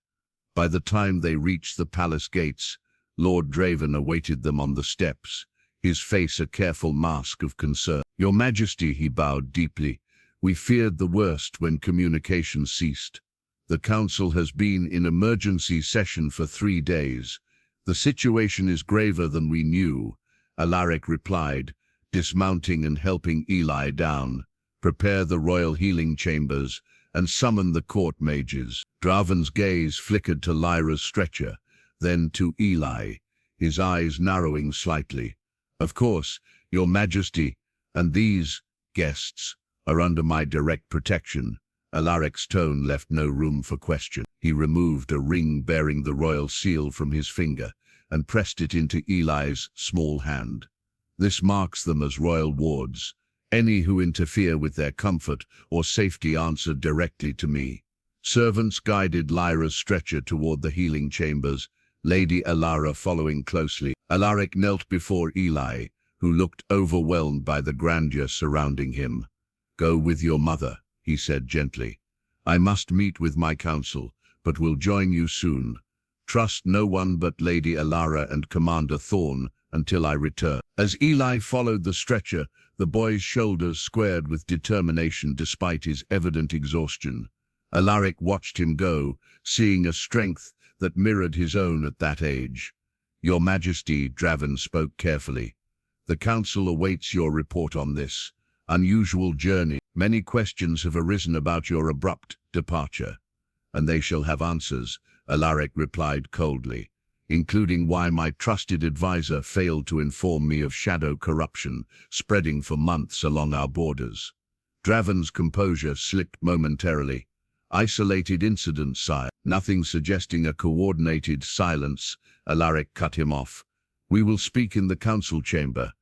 By the time they reached the palace gates, Lord Draven awaited them on the steps, his face a careful mask of concern. "Your Majesty," he bowed deeply, "we feared the worst when communication ceased. The council has been in emergency session for 3 days. The situation is graver than we knew," Alaric replied, dismounting and helping Eli down. "Prepare the royal healing chambers and summon the court mages." Draven's gaze flickered to Lyra's stretcher, then to Eli, his eyes narrowing slightly. "Of course, Your Majesty, and these guests are under my direct protection." Alaric's tone left no room for question. He removed a ring bearing the royal seal from his finger and pressed it into Eli's small hand. "This marks them as royal wards. Any who interfere with their comfort or safety answer directly to me." Servants guided Lyra's stretcher toward the healing chambers, Lady Alara following closely. Alaric knelt before Eli, who looked overwhelmed by the grandeur surrounding him. "Go with your mother," he said gently. "I must meet with my council, but will join you soon. Trust no one but Lady Alara and Commander Thorn until I return." As Eli followed the stretcher, the boy's shoulders squared with determination despite his evident exhaustion. Alaric watched him go, seeing a strength that mirrored his own at that age. "Your Majesty," Draven spoke carefully, "the council awaits your report on this unusual journey. Many questions have arisen about your abrupt departure, and they shall have answers," Alaric replied coldly, "including why my trusted advisor failed to inform me of shadow corruption spreading for months along our borders." Draven's composure slipped momentarily. "Isolated incidents, sire. Nothing suggesting a coordinated silence." Alaric cut him off. "We will speak in the council chamber."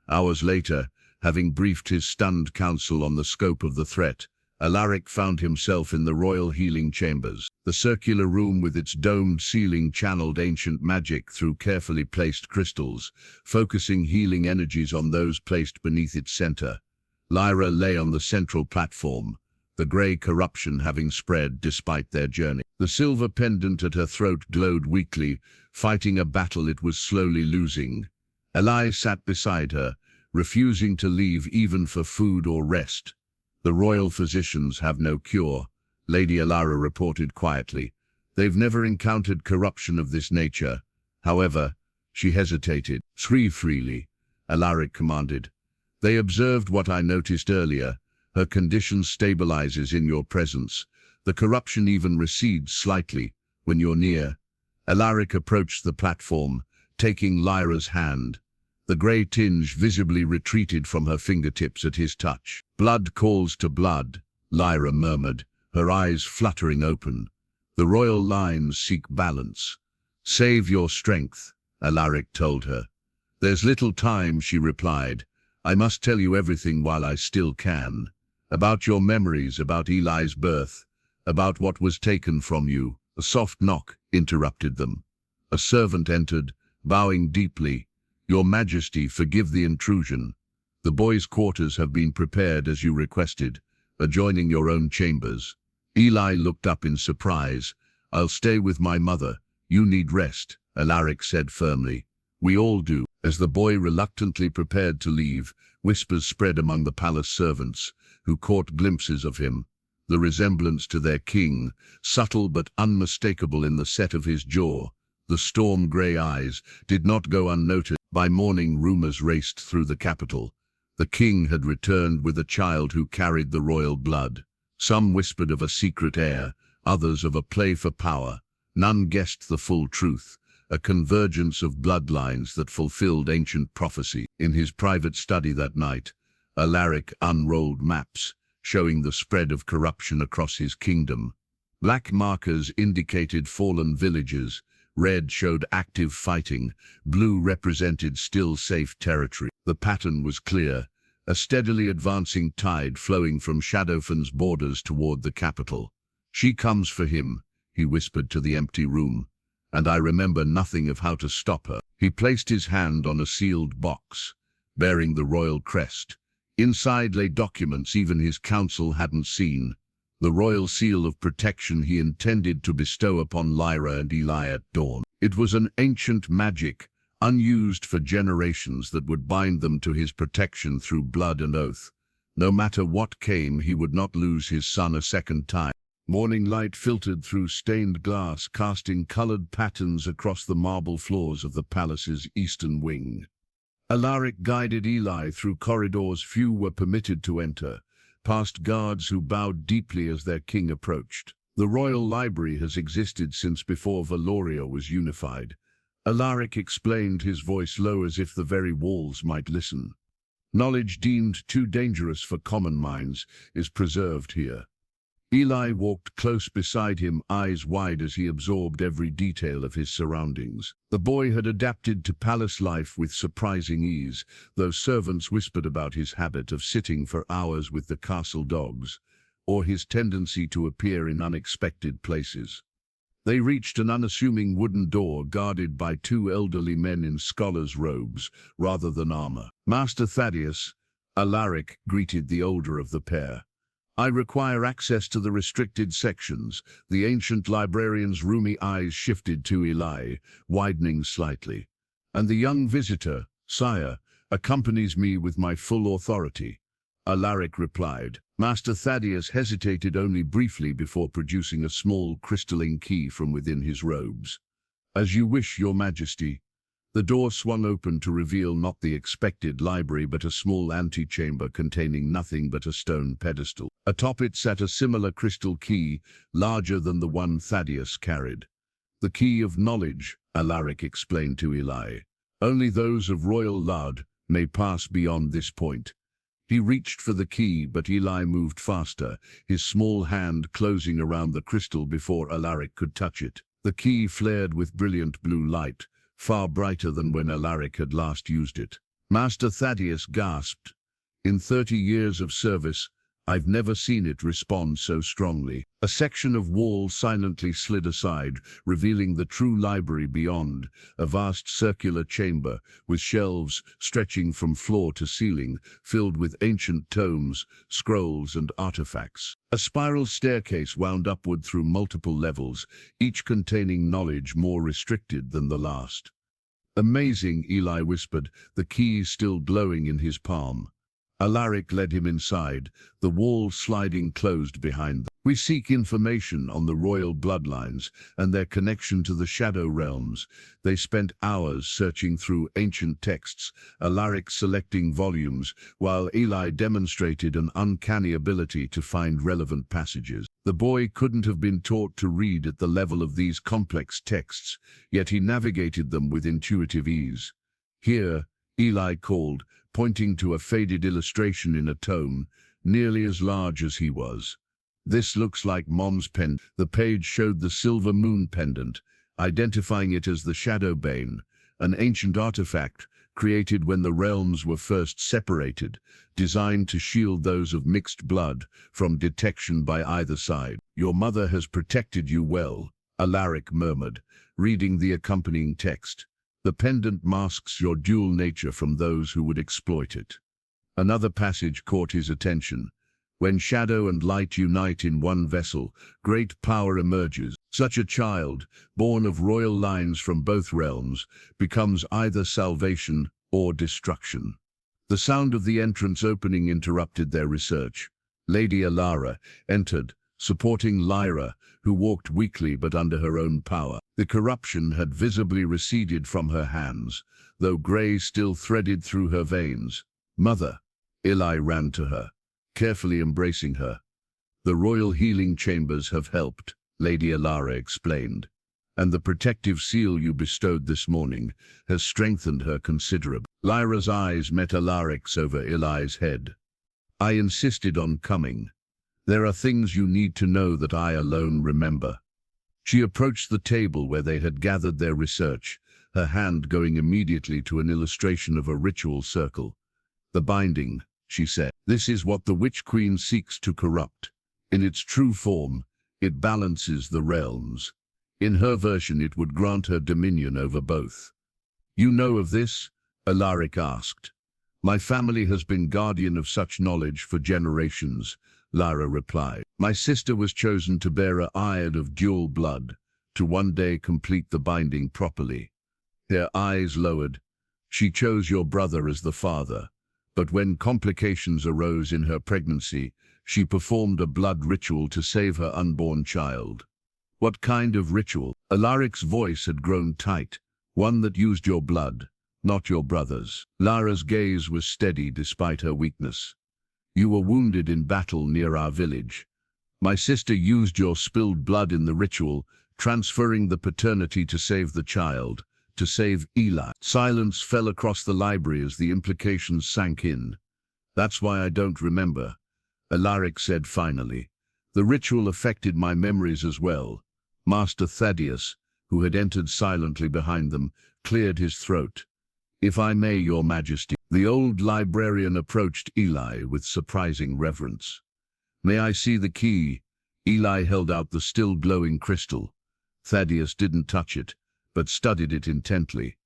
Hours later, having briefed his stunned council on the scope of the threat, Alaric found himself in the royal healing chambers. The circular room with its domed ceiling channeled ancient magic through carefully placed crystals, focusing healing energies on those placed beneath its center. Lyra lay on the central platform, the grey corruption having spread despite their journey. The silver pendant at her throat glowed weakly, fighting a battle it was slowly losing. Eli sat beside her, refusing to leave even for food or rest. "The royal physicians have no cure," Lady Alara reported quietly. "They've never encountered corruption of this nature." However, she hesitated. "Breathe freely," Alaric commanded. "They observed what I noticed earlier. Her condition stabilizes in your presence. The corruption even recedes slightly when you're near." Alaric approached the platform, taking Lyra's hand. The grey tinge visibly retreated from her fingertips at his touch. "Blood calls to blood," Lyra murmured, her eyes fluttering open. "The royal lines seek balance." "Save your strength," Alaric told her. "There's little time," she replied. "I must tell you everything while I still can. About your memories, about Eli's birth, about what was taken from you." A soft knock interrupted them. A servant entered, bowing deeply. "Your Majesty, forgive the intrusion. The boys' quarters have been prepared as you requested, adjoining your own chambers." Eli looked up in surprise. "I'll stay with my mother. You need rest," Alaric said firmly. "We all do." As the boy reluctantly prepared to leave, whispers spread among the palace servants, who caught glimpses of him. The resemblance to their king, subtle but unmistakable in the set of his jaw, the storm-grey eyes, did not go unnoticed. By morning, rumors raced through the capital. The king had returned with a child who carried the royal blood. Some whispered of a secret heir, others of a play for power. None guessed the full truth, a convergence of bloodlines that fulfilled ancient prophecy. In his private study that night, Alaric unrolled maps, showing the spread of corruption across his kingdom. Black markers indicated fallen villages, red showed active fighting, blue represented still safe territory. The pattern was clear, a steadily advancing tide flowing from Shadowfan's borders toward the capital. "She comes for him," he whispered to the empty room, "and I remember nothing of how to stop her." He placed his hand on a sealed box, bearing the royal crest. Inside lay documents even his council hadn't seen, the royal seal of protection he intended to bestow upon Lyra and Eli at dawn. It was an ancient magic, unused for generations, that would bind them to his protection through blood and oath. No matter what came, he would not lose his son a second time. Morning light filtered through stained glass, casting colored patterns across the marble floors of the palace's eastern wing. Alaric guided Eli through corridors few were permitted to enter, past guards who bowed deeply as their king approached. "The royal library has existed since before Valoria was unified," Alaric explained, his voice low as if the very walls might listen. "Knowledge deemed too dangerous for common minds is preserved here." Eli walked close beside him, eyes wide as he absorbed every detail of his surroundings. The boy had adapted to palace life with surprising ease, though servants whispered about his habit of sitting for hours with the castle dogs, or his tendency to appear in unexpected places. They reached an unassuming wooden door guarded by two elderly men in scholars' robes rather than armor. "Master Thaddeus," Alaric greeted the older of the pair. "I require access to the restricted sections." The ancient librarian's rheumy eyes shifted to Eli, widening slightly. "And the young visitor, sire, accompanies me with my full authority," Alaric replied. Master Thaddeus hesitated only briefly before producing a small crystalline key from within his robes. "As you wish, your majesty." The door swung open to reveal not the expected library but a small antechamber containing nothing but a stone pedestal. Atop it sat a similar crystal key, larger than the one Thaddeus carried. "The key of knowledge," Alaric explained to Eli. "Only those of royal blood may pass beyond this point." He reached for the key, but Eli moved faster, his small hand closing around the crystal before Alaric could touch it. The key flared with brilliant blue light, far brighter than when Alaric had last used it. Master Thaddeus gasped. "In 30 years of service, I've never seen it respond so strongly." A section of wall silently slid aside, revealing the true library beyond, a vast circular chamber with shelves stretching from floor to ceiling, filled with ancient tomes, scrolls, and artifacts. A spiral staircase wound upward through multiple levels, each containing knowledge more restricted than the last. Amazing, Eli whispered, the key still glowing in his palm. Alaric led him inside, the wall sliding closed behind them. We seek information on the royal bloodlines and their connection to the shadow realms. They spent hours searching through ancient texts, Alaric selecting volumes, while Eli demonstrated an uncanny ability to find relevant passages. The boy couldn't have been taught to read at the level of these complex texts, yet he navigated them with intuitive ease. Here, Eli called, pointing to a faded illustration in a tome, nearly as large as he was. This looks like Mom's pen. The page showed the silver moon pendant, identifying it as the Shadow Bane, an ancient artifact created when the realms were first separated, designed to shield those of mixed blood from detection by either side. Your mother has protected you well, Alaric murmured, reading the accompanying text. The pendant masks your dual nature from those who would exploit it. Another passage caught his attention. When shadow and light unite in one vessel, great power emerges. Such a child, born of royal lines from both realms, becomes either salvation or destruction. The sound of the entrance opening interrupted their research. Lady Alara entered, supporting Lyra, who walked weakly but under her own power. The corruption had visibly receded from her hands, though grey still threaded through her veins. "Mother," Eli ran to her, carefully embracing her. "The royal healing chambers have helped," Lady Alara explained, "and the protective seal you bestowed this morning has strengthened her considerably." Lyra's eyes met Alaric's over Eli's head. "I insisted on coming. There are things you need to know that I alone remember." She approached the table where they had gathered their research, her hand going immediately to an illustration of a ritual circle. "The binding," she said. "This is what the Witch Queen seeks to corrupt. In its true form, it balances the realms. In her version, it would grant her dominion over both." "You know of this?" Alaric asked. "My family has been guardian of such knowledge for generations," Lyra replied. "My sister was chosen to bear a iron of dual blood, to one day complete the binding properly." Their eyes lowered. "She chose your brother as the father, but when complications arose in her pregnancy, she performed a blood ritual to save her unborn child." "What kind of ritual?" Alaric's voice had grown tight. "One that used your blood, not your brother's." Lyra's gaze was steady despite her weakness. "You were wounded in battle near our village. My sister used your spilled blood in the ritual, transferring the paternity to save the child, to save Eli." Silence fell across the library as the implications sank in. "That's why I don't remember," Alaric said finally. "The ritual affected my memories as well." Master Thaddeus, who had entered silently behind them, cleared his throat. "If I may, Your Majesty." The old librarian approached Eli with surprising reverence. "May I see the key?" Eli held out the still glowing crystal. Thaddeus didn't touch it, but studied it intently.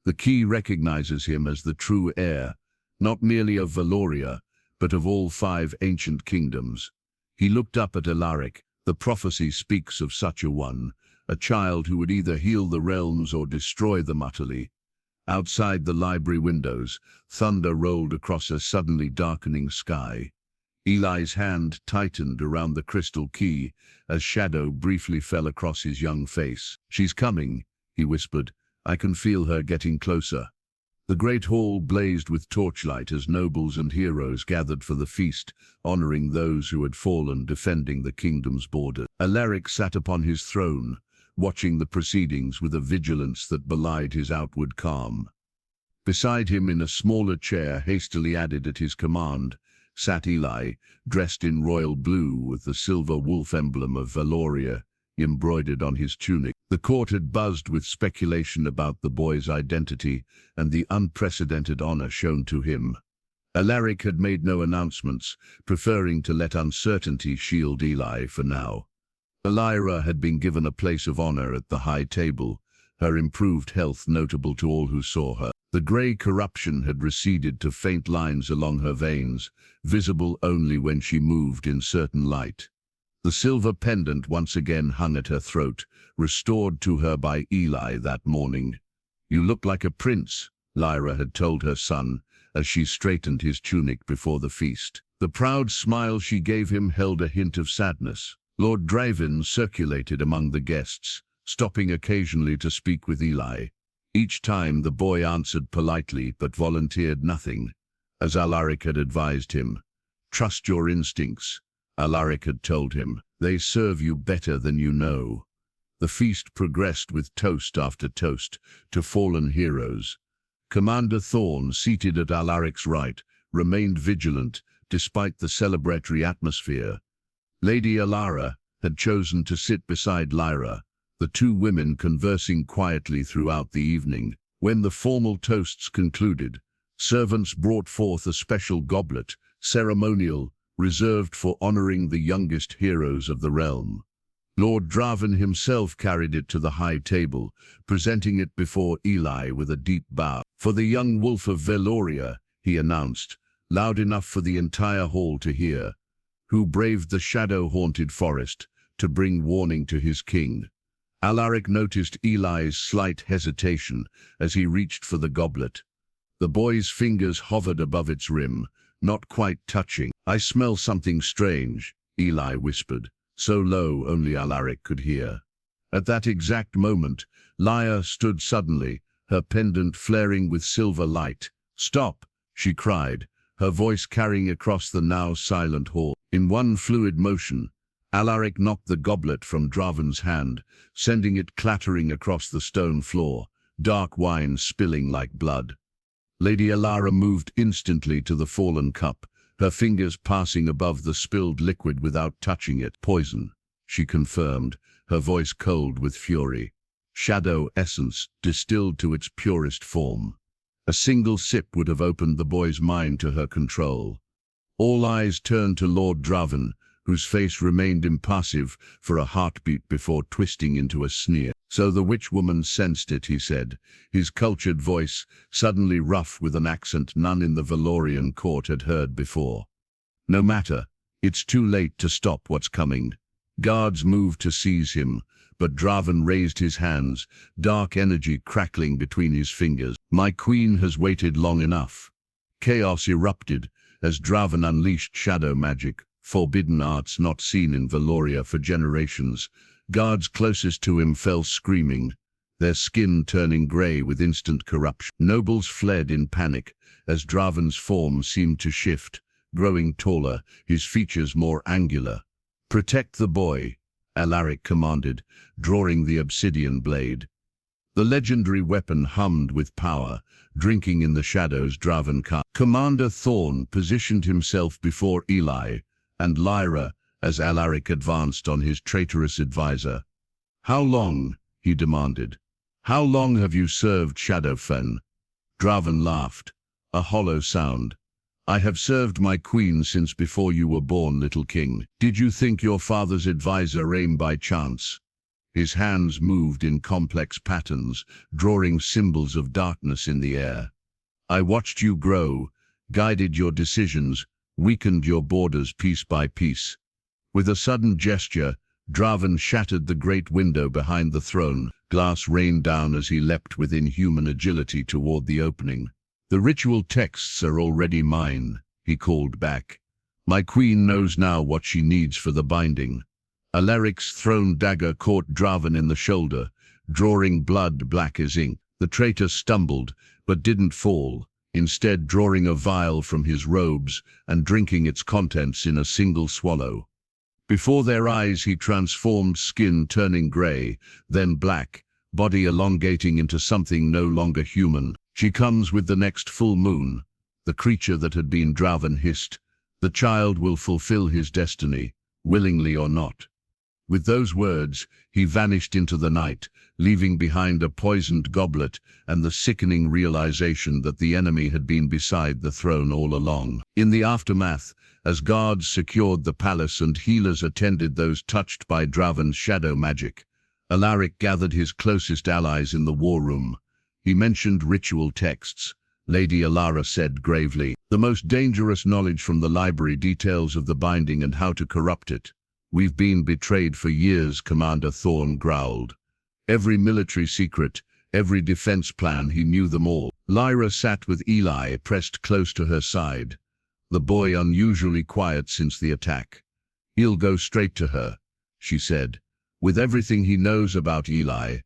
The key recognizes him as the true heir, not merely of Valoria, but of all 5 ancient kingdoms. He looked up at Alaric. "The prophecy speaks of such a one, a child who would either heal the realms or destroy them utterly." Outside the library windows, thunder rolled across a suddenly darkening sky. Eli's hand tightened around the crystal key as shadow briefly fell across his young face. "She's coming," he whispered. "I can feel her getting closer." The great hall blazed with torchlight as nobles and heroes gathered for the feast, honoring those who had fallen defending the kingdom's border. Alaric sat upon his throne, watching the proceedings with a vigilance that belied his outward calm. Beside him, in a smaller chair hastily added at his command, sat Eli, dressed in royal blue with the silver wolf emblem of Valoria embroidered on his tunic. The court had buzzed with speculation about the boy's identity and the unprecedented honor shown to him. Alaric had made no announcements, preferring to let uncertainty shield Eli for now. Lyra had been given a place of honor at the high table, her improved health notable to all who saw her. The grey corruption had receded to faint lines along her veins, visible only when she moved in certain light. The silver pendant once again hung at her throat, restored to her by Eli that morning. "You look like a prince," Lyra had told her son, as she straightened his tunic before the feast. The proud smile she gave him held a hint of sadness. Lord Draven circulated among the guests, stopping occasionally to speak with Eli. Each time the boy answered politely but volunteered nothing, as Alaric had advised him. "Trust your instincts," Alaric had told him. "They serve you better than you know." The feast progressed with toast after toast to fallen heroes. Commander Thorn, seated at Alaric's right, remained vigilant despite the celebratory atmosphere. Lady Alara had chosen to sit beside Lyra, the two women conversing quietly throughout the evening. When the formal toasts concluded, servants brought forth a special goblet, ceremonial, reserved for honoring the youngest heroes of the realm. Lord Draven himself carried it to the high table, presenting it before Eli with a deep bow. "For the young wolf of Valoria," he announced, loud enough for the entire hall to hear, "who braved the shadow-haunted forest to bring warning to his king." Alaric noticed Eli's slight hesitation as he reached for the goblet. The boy's fingers hovered above its rim, not quite touching. "I smell something strange," Eli whispered, so low only Alaric could hear. At that exact moment, Lyra stood suddenly, her pendant flaring with silver light. "Stop!" she cried, her voice carrying across the now silent hall. In one fluid motion, Alaric knocked the goblet from Draven's hand, sending it clattering across the stone floor, dark wine spilling like blood. Lady Alara moved instantly to the fallen cup, her fingers passing above the spilled liquid without touching it. "Poison," she confirmed, her voice cold with fury. "Shadow essence distilled to its purest form." A single sip would have opened the boy's mind to her control. All eyes turned to Lord Draven, whose face remained impassive for a heartbeat before twisting into a sneer. "So the witch woman sensed it," he said, his cultured voice suddenly rough with an accent none in the Valorian court had heard before. "No matter, it's too late to stop what's coming." Guards moved to seize him, but Draven raised his hands, dark energy crackling between his fingers. "My queen has waited long enough." Chaos erupted as Draven unleashed shadow magic, forbidden arts not seen in Valoria for generations. Guards closest to him fell screaming, their skin turning grey with instant corruption. Nobles fled in panic as Draven's form seemed to shift, growing taller, his features more angular. "Protect the boy," Alaric commanded, drawing the obsidian blade. The legendary weapon hummed with power, drinking in the shadows Draven cast. Commander Thorn positioned himself before Eli and Lyra as Alaric advanced on his traitorous advisor. "How long?" he demanded. "How long have you served Shadowfen?" Draven laughed, a hollow sound. "I have served my queen since before you were born, little king. Did you think your father's advisor aimed by chance?" His hands moved in complex patterns, drawing symbols of darkness in the air. "I watched you grow, guided your decisions, weakened your borders piece by piece." With a sudden gesture, Draven shattered the great window behind the throne. Glass rained down as he leapt with inhuman agility toward the opening. "The ritual texts are already mine," he called back. "My queen knows now what she needs for the binding." Alaric's thrown dagger caught Draven in the shoulder, drawing blood black as ink. The traitor stumbled, but didn't fall, instead drawing a vial from his robes and drinking its contents in a single swallow. Before their eyes he transformed, skin turning grey, then black, body elongating into something no longer human. "She comes with the next full moon," the creature that had been Draven hissed. "The child will fulfill his destiny, willingly or not." With those words, he vanished into the night, leaving behind a poisoned goblet and the sickening realization that the enemy had been beside the throne all along. In the aftermath, as guards secured the palace and healers attended those touched by Draven's shadow magic, Alaric gathered his closest allies in the war room. He mentioned ritual texts. Lady Alara said gravely, "The most dangerous knowledge from the library, details of the binding and how to corrupt it." "We've been betrayed for years," Commander Thorn growled. "Every military secret, Every defense plan, he knew them all. Lyra sat with Eli pressed close to her side, the boy unusually quiet since the attack. "He'll go straight to her," she said. With everything he knows about Eli,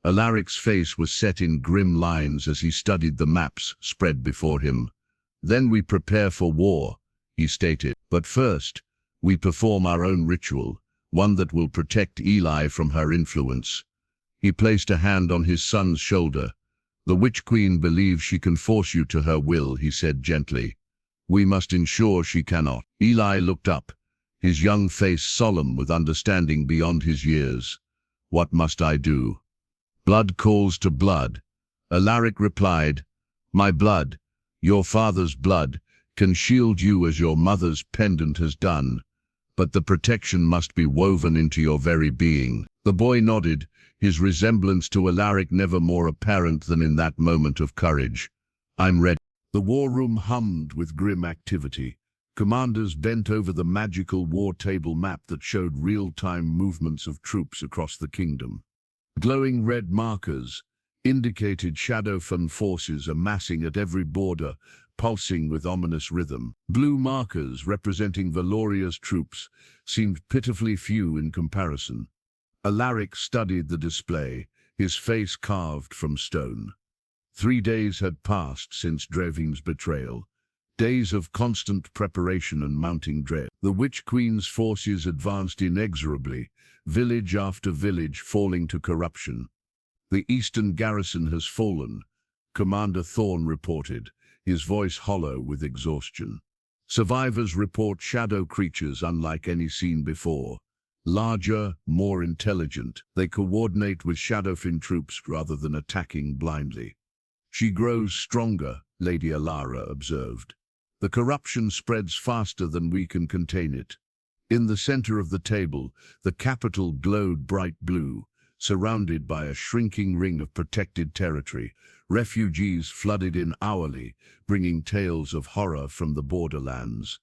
Alaric's face was set in grim lines as he studied the maps spread before him. "Then we prepare for war," he stated. "But first, we perform our own ritual, one that will protect Eli from her influence." He placed a hand on his son's shoulder. "The Witch Queen believes she can force you to her will," he said gently. "We must ensure she cannot." Eli looked up, his young face solemn with understanding beyond his years. "What must I do?" "Blood calls to blood," Alaric replied. "My blood, your father's blood, can shield you as your mother's pendant has done, but the protection must be woven into your very being." The boy nodded, his resemblance to Alaric never more apparent than in that moment of courage. "I'm ready." The war room hummed with grim activity. Commanders bent over the magical war table map that showed real-time movements of troops across the kingdom. Glowing red markers indicated shadow-fan forces amassing at every border, pulsing with ominous rhythm. Blue markers, representing Valoria's troops, seemed pitifully few in comparison. Alaric studied the display, his face carved from stone. 3 days had passed since Drevin's betrayal, days of constant preparation and mounting dread. The Witch Queen's forces advanced inexorably, village after village falling to corruption. "The eastern garrison has fallen," Commander Thorne reported, his voice hollow with exhaustion. Survivors report shadow creatures unlike any seen before. Larger, more intelligent, they coordinate with shadowfin troops rather than attacking blindly. "She grows stronger," Lady Alara observed. "The corruption spreads faster than we can contain it." In the center of the table, the capital glowed bright blue, surrounded by a shrinking ring of protected territory. Refugees flooded in hourly, bringing tales of horror from the borderlands.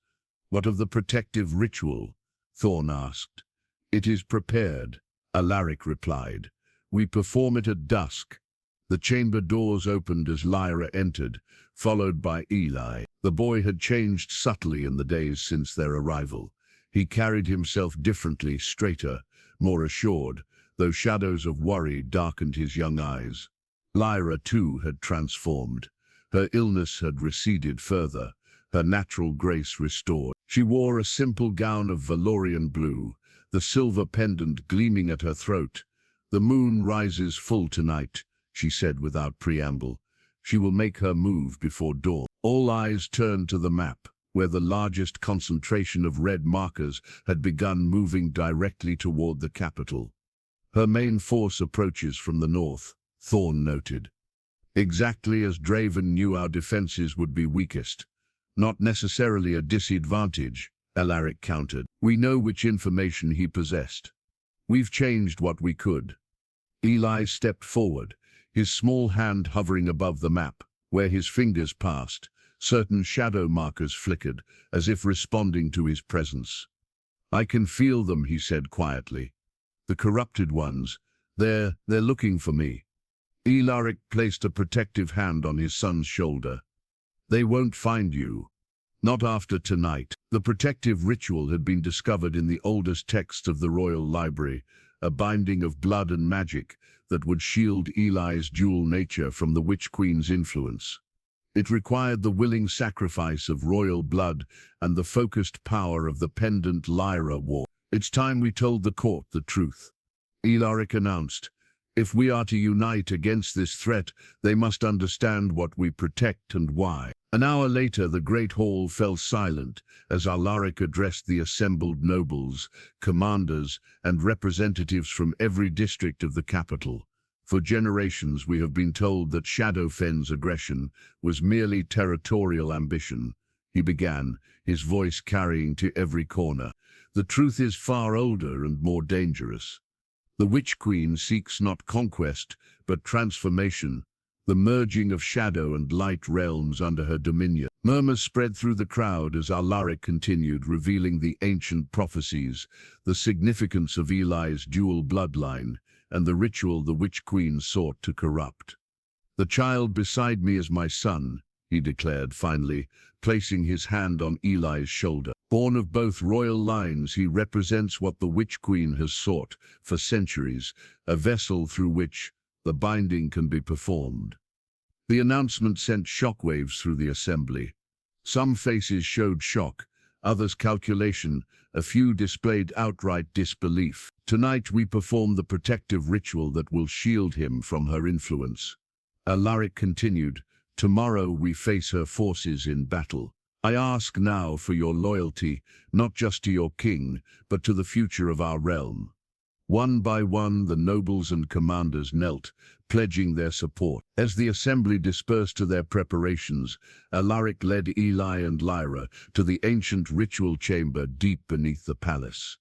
"What of the protective ritual?" Thorne asked. "It is prepared," Alaric replied. "We perform it at dusk." The chamber doors opened as Lyra entered, followed by Eli. The boy had changed subtly in the days since their arrival. He carried himself differently, straighter, more assured, though shadows of worry darkened his young eyes. Lyra, too, had transformed. Her illness had receded further, her natural grace restored. She wore a simple gown of Valorian blue, the silver pendant gleaming at her throat. "The moon rises full tonight," she said without preamble. "She will make her move before dawn." All eyes turned to the map, where the largest concentration of red markers had begun moving directly toward the capital. "Her main force approaches from the north," Thorne noted. "Exactly as Draven knew our defenses would be weakest. Not necessarily a disadvantage," Alaric countered. "We know which information he possessed. We've changed what we could." Eli stepped forward, his small hand hovering above the map. Where his fingers passed, certain shadow markers flickered, as if responding to his presence. "I can feel them," he said quietly. "The corrupted ones. They're looking for me." Alaric placed a protective hand on his son's shoulder. "They won't find you. Not after tonight." The protective ritual had been discovered in the oldest texts of the Royal Library, a binding of blood and magic that would shield Eli's dual nature from the Witch Queen's influence. It required the willing sacrifice of royal blood and the focused power of the pendant Lyra wore. "It's time we told the court the truth," Alaric announced. "If we are to unite against this threat, they must understand what we protect and why." An hour later, the great hall fell silent as Alaric addressed the assembled nobles, commanders, and representatives from every district of the capital. "For generations we have been told that Shadowfen's aggression was merely territorial ambition," he began, his voice carrying to every corner. "The truth is far older and more dangerous. The Witch Queen seeks not conquest, but transformation, the merging of shadow and light realms under her dominion." Murmurs spread through the crowd as Alaric continued, revealing the ancient prophecies, the significance of Eli's dual bloodline, and the ritual the Witch Queen sought to corrupt. "The child beside me is my son," he declared finally, placing his hand on Eli's shoulder. "Born of both royal lines, he represents what the Witch Queen has sought for centuries, a vessel through which the binding can be performed." The announcement sent shockwaves through the assembly. Some faces showed shock, others calculation, a few displayed outright disbelief. "Tonight we perform the protective ritual that will shield him from her influence," Alaric continued. "Tomorrow we face her forces in battle. I ask now for your loyalty, not just to your king, but to the future of our realm." One by one, the nobles and commanders knelt, pledging their support. As the assembly dispersed to their preparations, Alaric led Eli and Lyra to the ancient ritual chamber deep beneath the palace.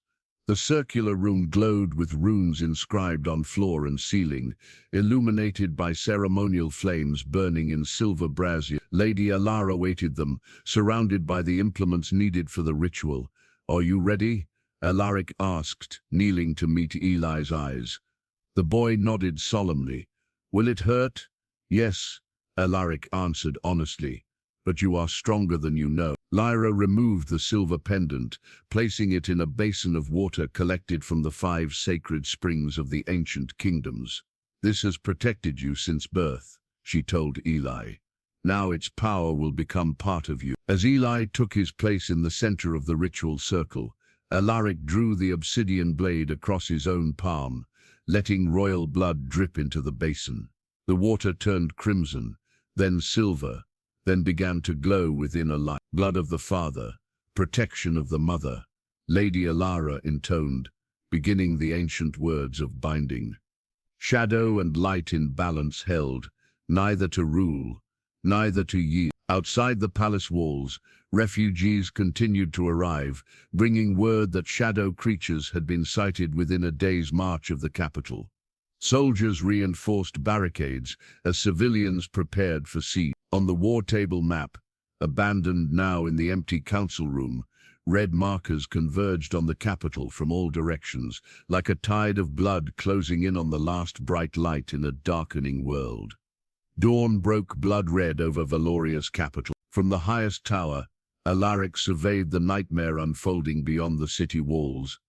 The circular room glowed with runes inscribed on floor and ceiling, illuminated by ceremonial flames burning in silver brazier. Lady Alara waited them, surrounded by the implements needed for the ritual. "Are you ready?" Alaric asked, kneeling to meet Eli's eyes. The boy nodded solemnly. "Will it hurt?" "Yes," Alaric answered honestly, "but you are stronger than you know." Lyra removed the silver pendant, placing it in a basin of water collected from the 5 sacred springs of the ancient kingdoms. "This has protected you since birth," she told Eli. "Now its power will become part of you." As Eli took his place in the center of the ritual circle, Alaric drew the obsidian blade across his own palm, letting royal blood drip into the basin. The water turned crimson, then silver, then began to glow within a light. "Blood of the father, protection of the mother," Lady Alara intoned, beginning the ancient words of binding. Shadow and light in balance held, neither to rule, neither to yield. Outside the palace walls, refugees continued to arrive, bringing word that shadow creatures had been sighted within a day's march of the capital. Soldiers reinforced barricades as civilians prepared for siege. On the war table map, abandoned now in the empty council room, red markers converged on the capital from all directions, like a tide of blood closing in on the last bright light in a darkening world. Dawn broke blood-red over Valoria's capital. From the highest tower, Alaric surveyed the nightmare unfolding beyond the city walls.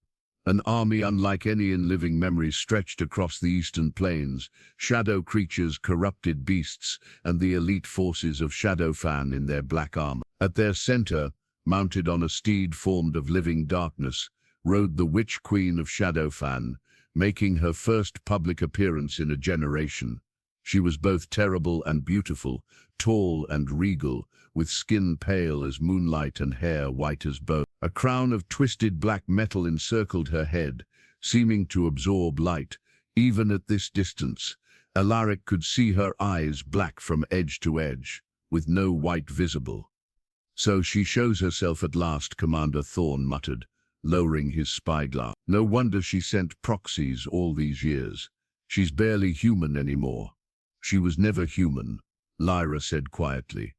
An army unlike any in living memory stretched across the eastern plains, shadow creatures, corrupted beasts, and the elite forces of Shadowfan in their black armor. At their center, mounted on a steed formed of living darkness, rode the Witch Queen of Shadowfan, making her first public appearance in a generation. She was both terrible and beautiful, tall and regal, with skin pale as moonlight and hair white as bone. A crown of twisted black metal encircled her head, seeming to absorb light. Even at this distance, Alaric could see her eyes black from edge to edge, with no white visible. "So she shows herself at last," Commander Thorne muttered, lowering his spyglass. "No wonder she sent proxies all these years. She's barely human anymore." "She was never human," Lyra said quietly.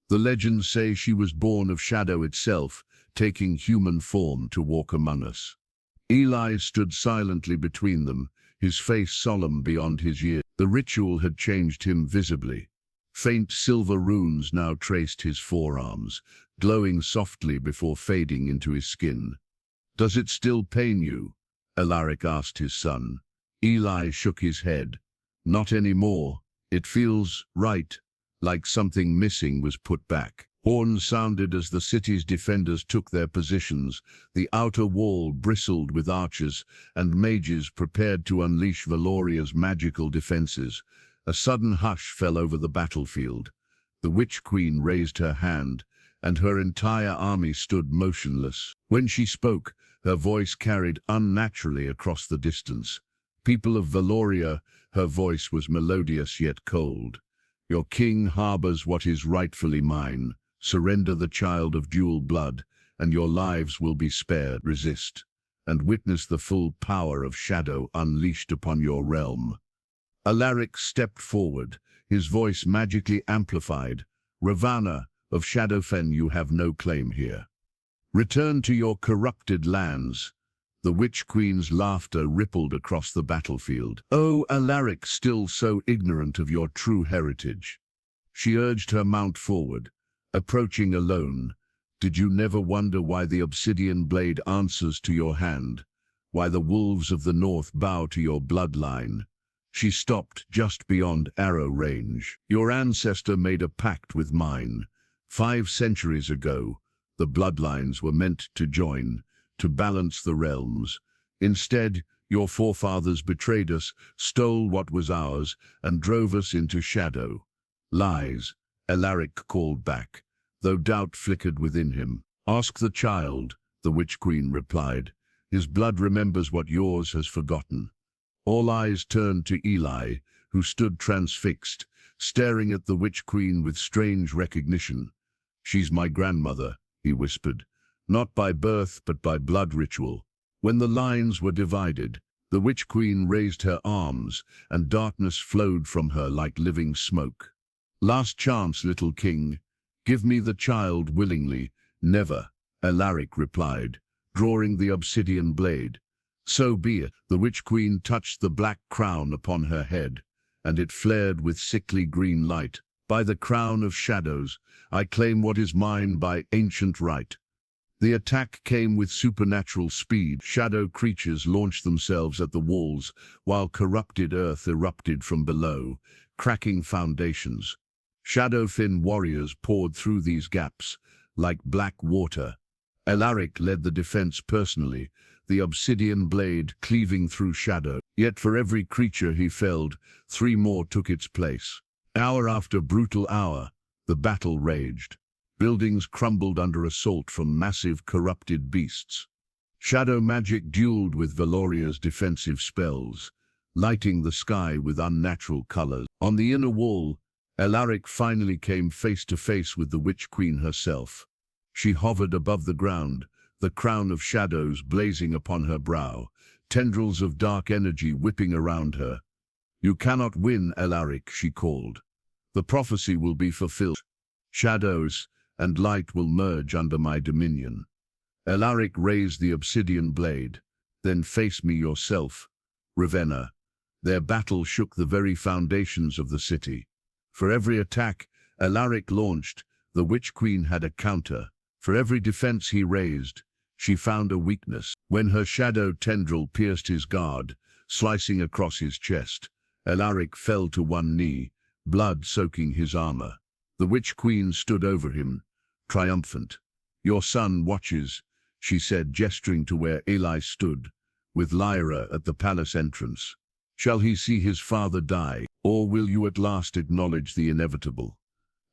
"The legends say she was born of shadow itself, taking human form to walk among us." Eli stood silently between them, his face solemn beyond his years. The ritual had changed him visibly. Faint silver runes now traced his forearms, glowing softly before fading into his skin. "Does it still pain you?" Alaric asked his son. Eli shook his head. "Not anymore. It feels right, like something missing was put back." Horns sounded as the city's defenders took their positions. The outer wall bristled with archers, and mages prepared to unleash Valoria's magical defenses. A sudden hush fell over the battlefield. The Witch Queen raised her hand, and her entire army stood motionless. When she spoke, her voice carried unnaturally across the distance. "People of Valoria," her voice was melodious yet cold. "Your king harbors what is rightfully mine. Surrender the child of dual blood, and your lives will be spared. Resist, and witness the full power of shadow unleashed upon your realm." Alaric stepped forward, his voice magically amplified. "Ravana of Shadowfen, you have no claim here. Return to your corrupted lands." The Witch Queen's laughter rippled across the battlefield. "Oh, Alaric, still so ignorant of your true heritage." She urged her mount forward, approaching alone. "Did you never wonder why the obsidian blade answers to your hand? Why the wolves of the north bow to your bloodline?" She stopped just beyond arrow range. "Your ancestor made a pact with mine. 5 centuries ago, the bloodlines were meant to join, to balance the realms. Instead, your forefathers betrayed us, stole what was ours, and drove us into shadow." "Lies," Alaric called back, though doubt flickered within him. "Ask the child," the Witch Queen replied. "His blood remembers what yours has forgotten." All eyes turned to Eli, who stood transfixed, staring at the Witch Queen with strange recognition. "She's my grandmother," he whispered, "not by birth but by blood ritual." When the lines were divided, the Witch Queen raised her arms, and darkness flowed from her like living smoke. "Last chance, little king. Give me the child willingly." "Never," Alaric replied, drawing the obsidian blade. "So be it." The Witch Queen touched the black crown upon her head, and it flared with sickly green light. "By the crown of shadows, I claim what is mine by ancient right." The attack came with supernatural speed. Shadow creatures launched themselves at the walls, while corrupted earth erupted from below, cracking foundations. Shadow-thin warriors poured through these gaps, like black water. Alaric led the defense personally, the obsidian blade cleaving through shadow. Yet for every creature he felled, 3 more took its place. Hour after brutal hour, the battle raged. Buildings crumbled under assault from massive corrupted beasts. Shadow magic dueled with Valoria's defensive spells, lighting the sky with unnatural colors. On the inner wall, Alaric finally came face to face with the Witch Queen herself. She hovered above the ground, the crown of shadows blazing upon her brow, tendrils of dark energy whipping around her. "You cannot win, Alaric," she called. "The prophecy will be fulfilled. Shadows and light will merge under my dominion." Alaric raised the obsidian blade. "Then face me yourself, Ravenna." Their battle shook the very foundations of the city. For every attack Alaric launched, the Witch Queen had a counter. For every defense he raised, she found a weakness. When her shadow tendril pierced his guard, slicing across his chest, Alaric fell to one knee, blood soaking his armor. The Witch Queen stood over him, triumphant. "Your son watches," she said, gesturing to where Eli stood, with Lyra at the palace entrance. "Shall he see his father die, or will you at last acknowledge the inevitable?"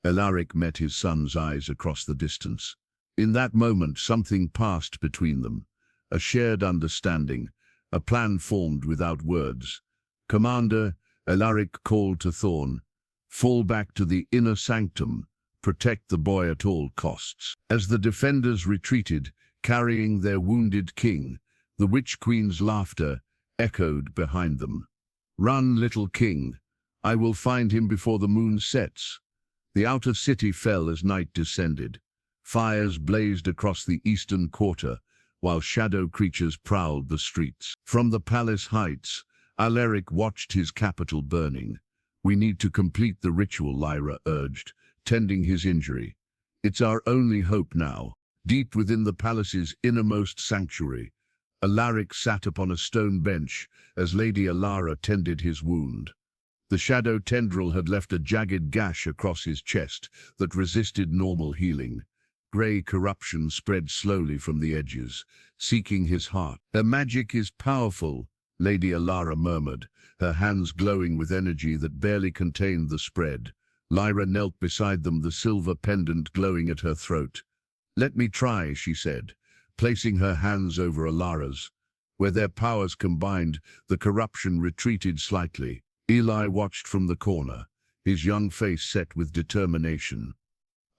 Alaric met his son's eyes across the distance. In that moment something passed between them, a shared understanding, a plan formed without words. "Commander," Alaric called to Thorn, "fall back to the inner sanctum. Protect the boy at all costs." As the defenders retreated, carrying their wounded king, the Witch Queen's laughter echoed behind them. "Run, little king. I will find him before the moon sets." The outer city fell as night descended. Fires blazed across the eastern quarter, while shadow creatures prowled the streets. From the palace heights, Alaric watched his capital burning. "We need to complete the ritual," Lyra urged, tending his injury. "It's our only hope now." Deep within the palace's innermost sanctuary, Alaric sat upon a stone bench as Lady Alara tended his wound. The shadow tendril had left a jagged gash across his chest that resisted normal healing. Grey corruption spread slowly from the edges, seeking his heart. "Her magic is powerful," Lady Alara murmured, her hands glowing with energy that barely contained the spread. Lyra knelt beside them, the silver pendant glowing at her throat. "Let me try," she said, placing her hands over Alara's. Where their powers combined, the corruption retreated slightly. Eli watched from the corner, his young face set with determination.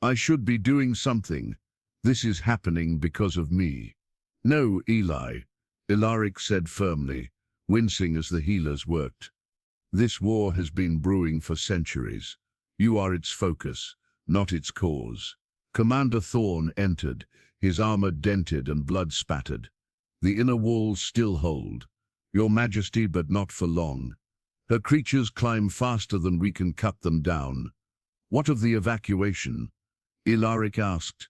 "I should be doing something. This is happening because of me." "No, Eli," Alaric said firmly, wincing as the healers worked. "This war has been brewing for centuries. You are its focus, not its cause." Commander Thorn entered, his armor dented and blood spattered. The inner walls still hold. Your Majesty, but not for long. Her creatures climb faster than we can cut them down. What of the evacuation? Ilaric asked.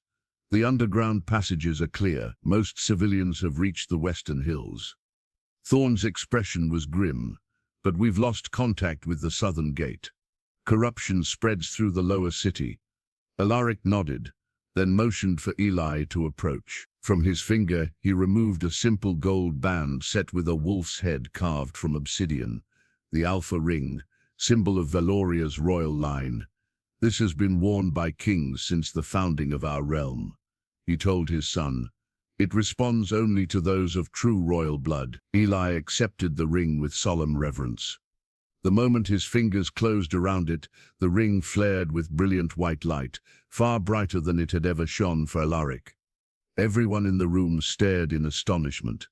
The underground passages are clear. Most civilians have reached the western hills. Thorn's expression was grim, but we've lost contact with the southern gate. Corruption spreads through the lower city. Alaric nodded, then motioned for Eli to approach. From his finger, he removed a simple gold band set with a wolf's head carved from obsidian, the Alpha Ring, symbol of Valoria's royal line. This has been worn by kings since the founding of our realm, he told his son. It responds only to those of true royal blood. Eli accepted the ring with solemn reverence. The moment his fingers closed around it, the ring flared with brilliant white light, far brighter than it had ever shone for Alaric. Everyone in the room stared in astonishment.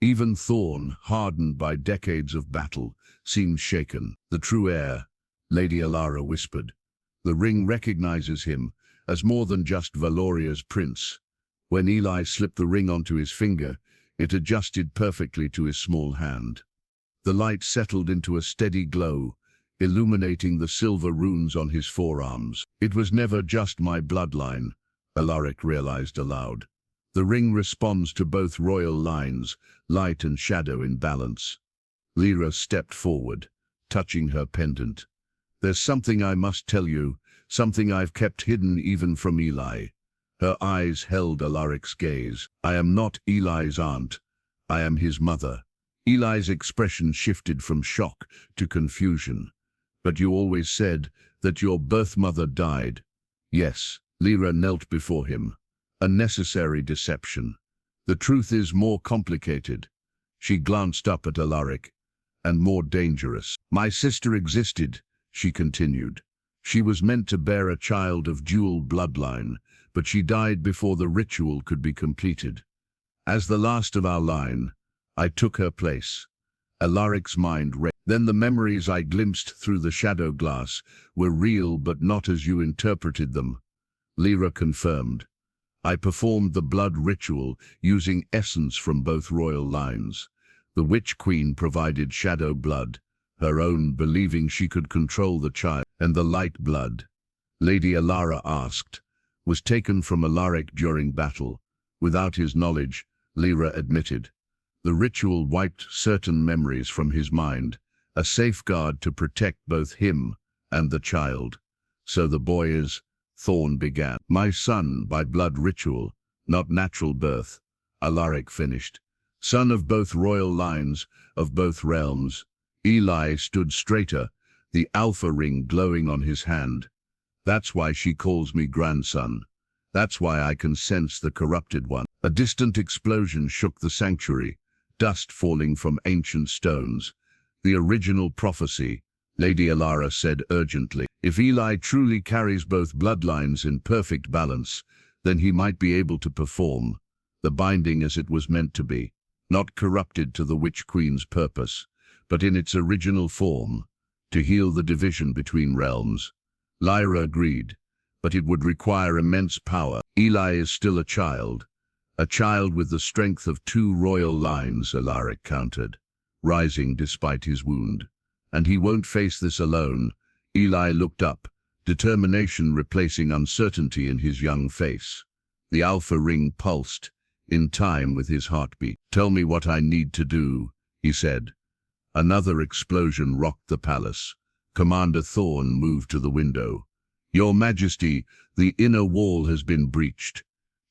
Even Thorn, hardened by decades of battle, seemed shaken. The true heir, Lady Alara whispered. The ring recognizes him as more than just Valoria's prince. When Eli slipped the ring onto his finger, it adjusted perfectly to his small hand. The light settled into a steady glow, illuminating the silver runes on his forearms. It was never just my bloodline, Alaric realized aloud. The ring responds to both royal lines, light and shadow in balance. Lyra stepped forward, touching her pendant. There's something I must tell you, something I've kept hidden even from Eli. Her eyes held Alaric's gaze. I am not Eli's aunt. I am his mother. Eli's expression shifted from shock to confusion. But you always said that your birth mother died. Yes, Lyra knelt before him. A necessary deception. The truth is more complicated. She glanced up at Alaric. And more dangerous. My sister existed, she continued. She was meant to bear a child of dual bloodline, but she died before the ritual could be completed. As the last of our line, I took her place. Alaric's mind raced. Then the memories I glimpsed through the shadow glass were real but not as you interpreted them. Lyra confirmed. I performed the blood ritual using essence from both royal lines. The Witch Queen provided shadow blood, her own believing she could control the child, and the light blood, Lady Alara asked, was taken from Alaric during battle. Without his knowledge, Lyra admitted. The ritual wiped certain memories from his mind, a safeguard to protect both him and the child. So the boy is, Thorn began. My son by blood ritual, not natural birth, Alaric finished. Son of both royal lines, of both realms. Eli stood straighter, the Alpha Ring glowing on his hand. That's why she calls me grandson. That's why I can sense the corrupted one. A distant explosion shook the sanctuary, dust falling from ancient stones. The original prophecy, Lady Alara said urgently. If Eli truly carries both bloodlines in perfect balance, then he might be able to perform the binding as it was meant to be, not corrupted to the Witch Queen's purpose, but in its original form, to heal the division between realms. Lyra agreed, but it would require immense power. Eli is still a child with the strength of two royal lines, Alaric countered, rising despite his wound. And he won't face this alone. Eli looked up, determination replacing uncertainty in his young face. The Alpha Ring pulsed, in time with his heartbeat. Tell me what I need to do, he said. Another explosion rocked the palace. Commander Thorn moved to the window. Your Majesty, the inner wall has been breached.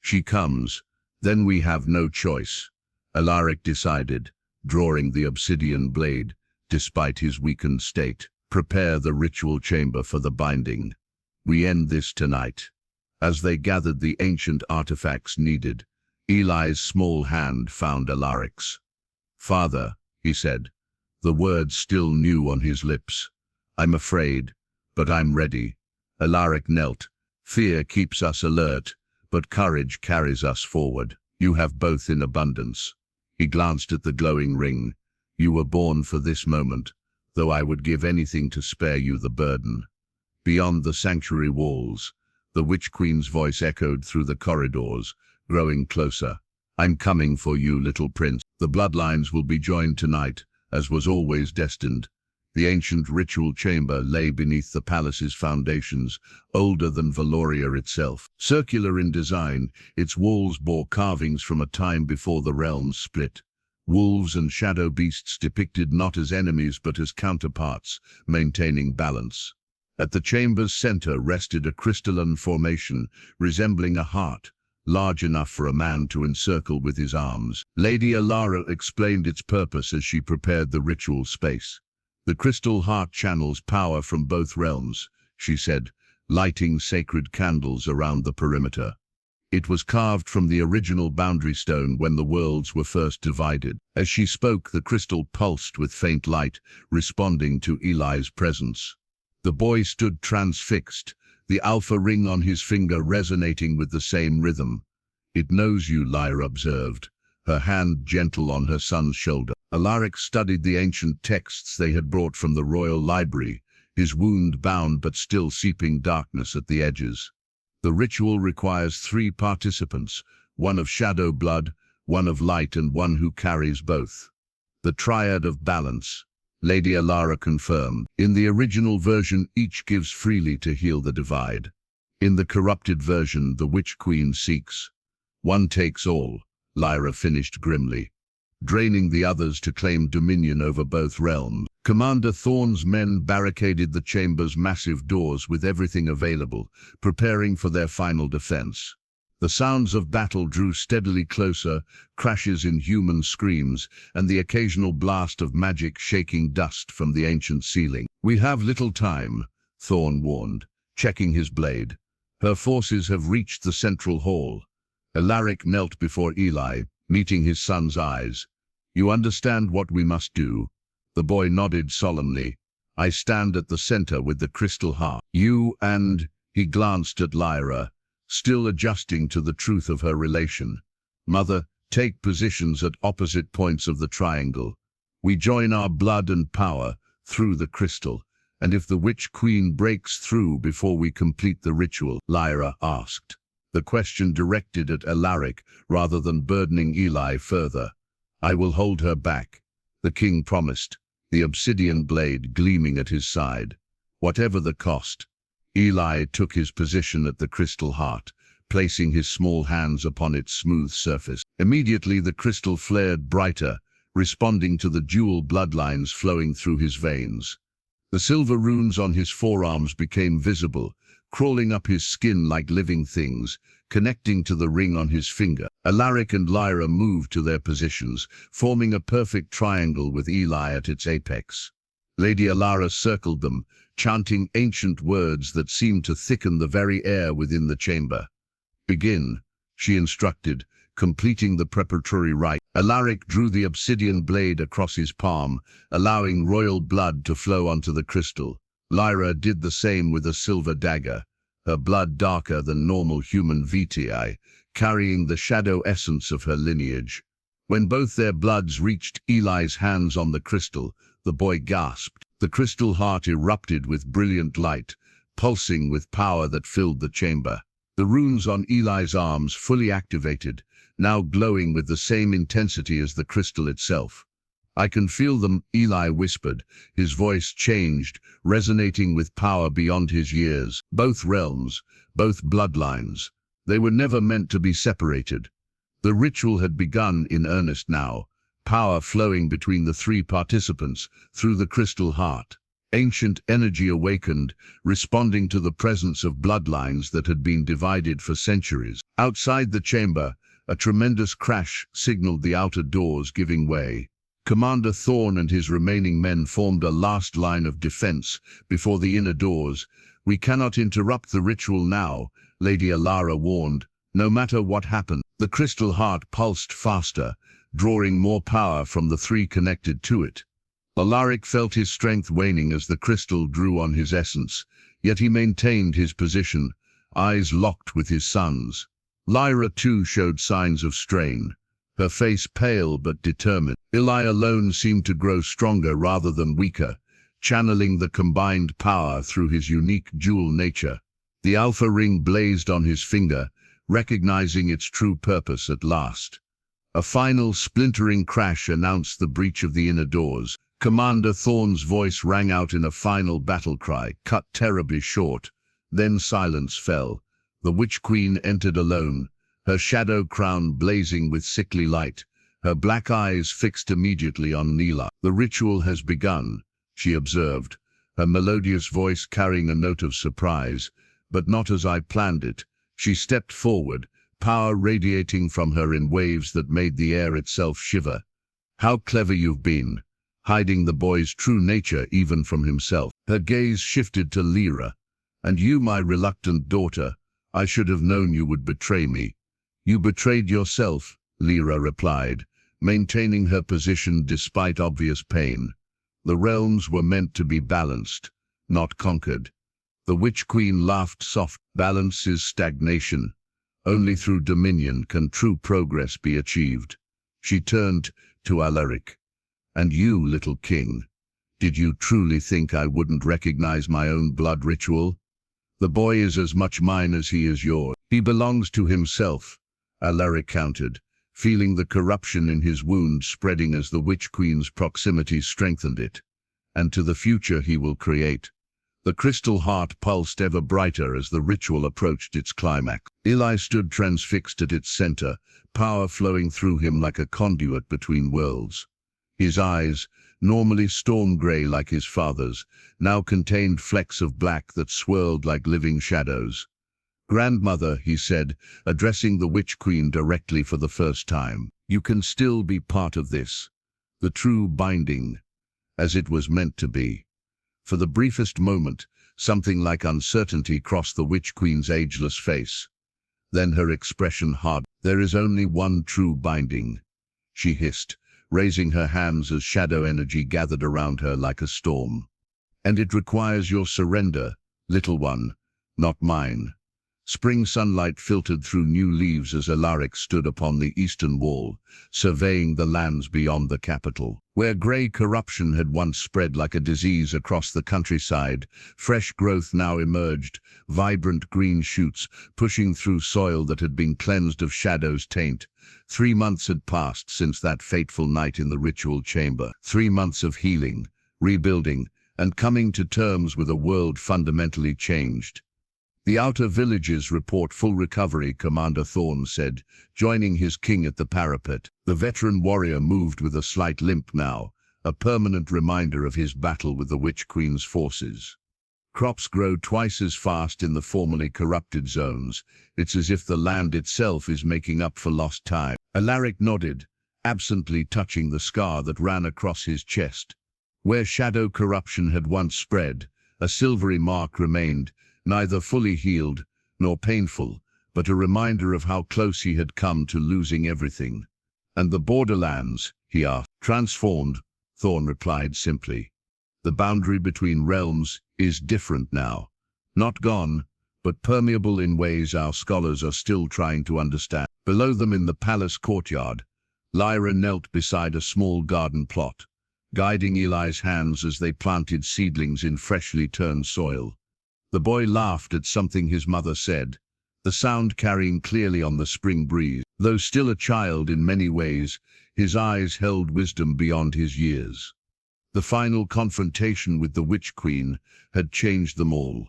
She comes, then we have no choice, Alaric decided, drawing the obsidian blade, despite his weakened state. Prepare the ritual chamber for the binding. We end this tonight. As they gathered the ancient artifacts needed, Eli's small hand found Alaric's. Father, he said, the words still new on his lips. I'm afraid, but I'm ready. Alaric knelt. Fear keeps us alert, but courage carries us forward. You have both in abundance. He glanced at the glowing ring. You were born for this moment, though I would give anything to spare you the burden. Beyond the sanctuary walls, the Witch Queen's voice echoed through the corridors, growing closer. I'm coming for you, little prince. The bloodlines will be joined tonight, as was always destined. The ancient ritual chamber lay beneath the palace's foundations, older than Valoria itself. Circular in design, its walls bore carvings from a time before the realms split. Wolves and shadow beasts depicted not as enemies but as counterparts, maintaining balance. At the chamber's center rested a crystalline formation resembling a heart, large enough for a man to encircle with his arms. Lady Alara explained its purpose as she prepared the ritual space. The crystal heart channels power from both realms, she said, lighting sacred candles around the perimeter. It was carved from the original boundary stone when the worlds were first divided. As she spoke, the crystal pulsed with faint light, responding to Eli's presence. The boy stood transfixed, the alpha ring on his finger resonating with the same rhythm. "It knows you," Lyra observed, her hand gentle on her son's shoulder. Alaric studied the ancient texts they had brought from the royal library, his wound bound but still seeping darkness at the edges. The ritual requires 3 participants, one of shadow blood, one of light, and one who carries both. The triad of balance, Lady Alara confirmed. In the original version, each gives freely to heal the divide. In the corrupted version, the Witch Queen seeks. One takes all, Lyra finished grimly, draining the others to claim dominion over both realms. Commander Thorne's men barricaded the chamber's massive doors with everything available, preparing for their final defense. The sounds of battle drew steadily closer, crashes in human screams, and the occasional blast of magic shaking dust from the ancient ceiling. "We have little time," Thorne warned, checking his blade. "Her forces have reached the central hall." Alaric knelt before Eli, meeting his son's eyes. "You understand what we must do?" The boy nodded solemnly. "I stand at the center with the crystal heart. You and—" He glanced at Lyra, still adjusting to the truth of her relation. "Mother, take positions at opposite points of the triangle. We join our blood and power through the crystal, and if the Witch Queen breaks through before we complete the ritual," Lyra asked, the question directed at Alaric rather than burdening Eli further. "I will hold her back," the king promised, the obsidian blade gleaming at his side. "Whatever the cost." Eli took his position at the crystal heart, placing his small hands upon its smooth surface. Immediately the crystal flared brighter, responding to the dual bloodlines flowing through his veins. The silver runes on his forearms became visible, crawling up his skin like living things, connecting to the ring on his finger. Alaric and Lyra moved to their positions, forming a perfect triangle with Eli at its apex. Lady Alara circled them, chanting ancient words that seemed to thicken the very air within the chamber. "Begin," she instructed, completing the preparatory rite. Alaric drew the obsidian blade across his palm, allowing royal blood to flow onto the crystal. Lyra did the same with a silver dagger, her blood darker than normal human vitae, carrying the shadow essence of her lineage. When both their bloods reached Eli's hands on the crystal, the boy gasped. The crystal heart erupted with brilliant light, pulsing with power that filled the chamber. The runes on Eli's arms fully activated, now glowing with the same intensity as the crystal itself. "I can feel them," Eli whispered, his voice changed, resonating with power beyond his years. Both realms, both bloodlines, they were never meant to be separated. The ritual had begun in earnest now, power flowing between the 3 participants through the crystal heart. Ancient energy awakened, responding to the presence of bloodlines that had been divided for centuries. Outside the chamber, a tremendous crash signaled the outer doors giving way. Commander Thorne and his remaining men formed a last line of defense before the inner doors. "We cannot interrupt the ritual now," Lady Alara warned, "no matter what happened." The crystal heart pulsed faster, drawing more power from the 3 connected to it. Alaric felt his strength waning as the crystal drew on his essence, yet he maintained his position, eyes locked with his son's. Lyra too showed signs of strain, her face pale but determined. Eli alone seemed to grow stronger rather than weaker, channeling the combined power through his unique dual nature. The alpha ring blazed on his finger, recognizing its true purpose at last. A final splintering crash announced the breach of the inner doors. Commander Thorn's voice rang out in a final battle cry, cut terribly short. Then silence fell. The Witch Queen entered alone, her shadow crown blazing with sickly light, her black eyes fixed immediately on Neela. "The ritual has begun," she observed, her melodious voice carrying a note of surprise, "but not as I planned it." She stepped forward, power radiating from her in waves that made the air itself shiver. "How clever you've been, hiding the boy's true nature even from himself." Her gaze shifted to Lyra. "And you, my reluctant daughter, I should have known you would betray me." "You betrayed yourself," Lyra replied, maintaining her position despite obvious pain. "The realms were meant to be balanced, not conquered." The Witch Queen laughed soft. "Balance is stagnation. Only through dominion can true progress be achieved." She turned to Alaric. "And you, little king, did you truly think I wouldn't recognize my own blood ritual? The boy is as much mine as he is yours." "He belongs to himself," Alaric countered, feeling the corruption in his wound spreading as the Witch Queen's proximity strengthened it. "And to the future he will create." The crystal heart pulsed ever brighter as the ritual approached its climax. Eli stood transfixed at its center, power flowing through him like a conduit between worlds. His eyes, normally storm-gray like his father's, now contained flecks of black that swirled like living shadows. "Grandmother," he said, addressing the Witch Queen directly for the first time, "you can still be part of this, the true binding, as it was meant to be." For the briefest moment, something like uncertainty crossed the Witch Queen's ageless face. Then her expression hardened. "There is only one true binding," she hissed, raising her hands as shadow energy gathered around her like a storm. "And it requires your surrender, little one, not mine." Spring sunlight filtered through new leaves as Alaric stood upon the eastern wall, surveying the lands beyond the capital. Where grey corruption had once spread like a disease across the countryside, fresh growth now emerged, vibrant green shoots pushing through soil that had been cleansed of shadow's taint. 3 months had passed since that fateful night in the ritual chamber. 3 months of healing, rebuilding, and coming to terms with a world fundamentally changed. "The outer villages report full recovery," Commander Thorn said, joining his king at the parapet. The veteran warrior moved with a slight limp now, a permanent reminder of his battle with the Witch Queen's forces. "Crops grow twice as fast in the formerly corrupted zones. It's as if the land itself is making up for lost time." Alaric nodded, absently touching the scar that ran across his chest. Where shadow corruption had once spread, a silvery mark remained, neither fully healed nor painful, but a reminder of how close he had come to losing everything. "And the borderlands?" he asked. "Transformed," Thorn replied simply. "The boundary between realms is different now. Not gone, but permeable in ways our scholars are still trying to understand." Below them in the palace courtyard, Lyra knelt beside a small garden plot, guiding Eli's hands as they planted seedlings in freshly turned soil. The boy laughed at something his mother said, the sound carrying clearly on the spring breeze. Though still a child in many ways, his eyes held wisdom beyond his years. The final confrontation with the Witch Queen had changed them all.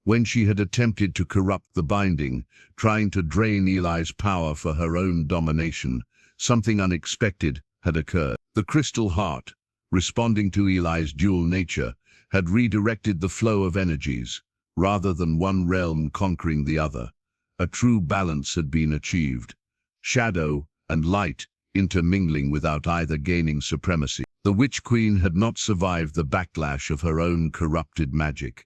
When she had attempted to corrupt the binding, trying to drain Eli's power for her own domination, something unexpected had occurred. The crystal heart, responding to Eli's dual nature, had redirected the flow of energies, rather than one realm conquering the other. A true balance had been achieved. Shadow and light intermingling without either gaining supremacy. The Witch Queen had not survived the backlash of her own corrupted magic.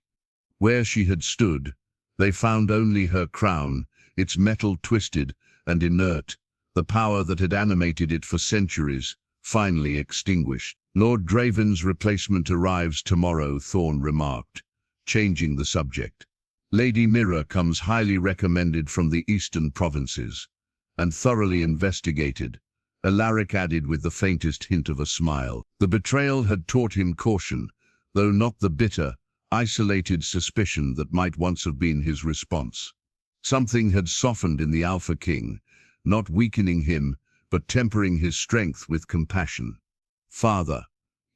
Where she had stood, they found only her crown, its metal twisted and inert, the power that had animated it for centuries, finally extinguished. "Lord Draven's replacement arrives tomorrow," Thorn remarked, changing the subject. "Lady Mira comes highly recommended from the eastern provinces, and thoroughly investigated," Alaric added with the faintest hint of a smile. The betrayal had taught him caution, though not the bitter, isolated suspicion that might once have been his response. Something had softened in the Alpha King, not weakening him, but tempering his strength with compassion. "Father,"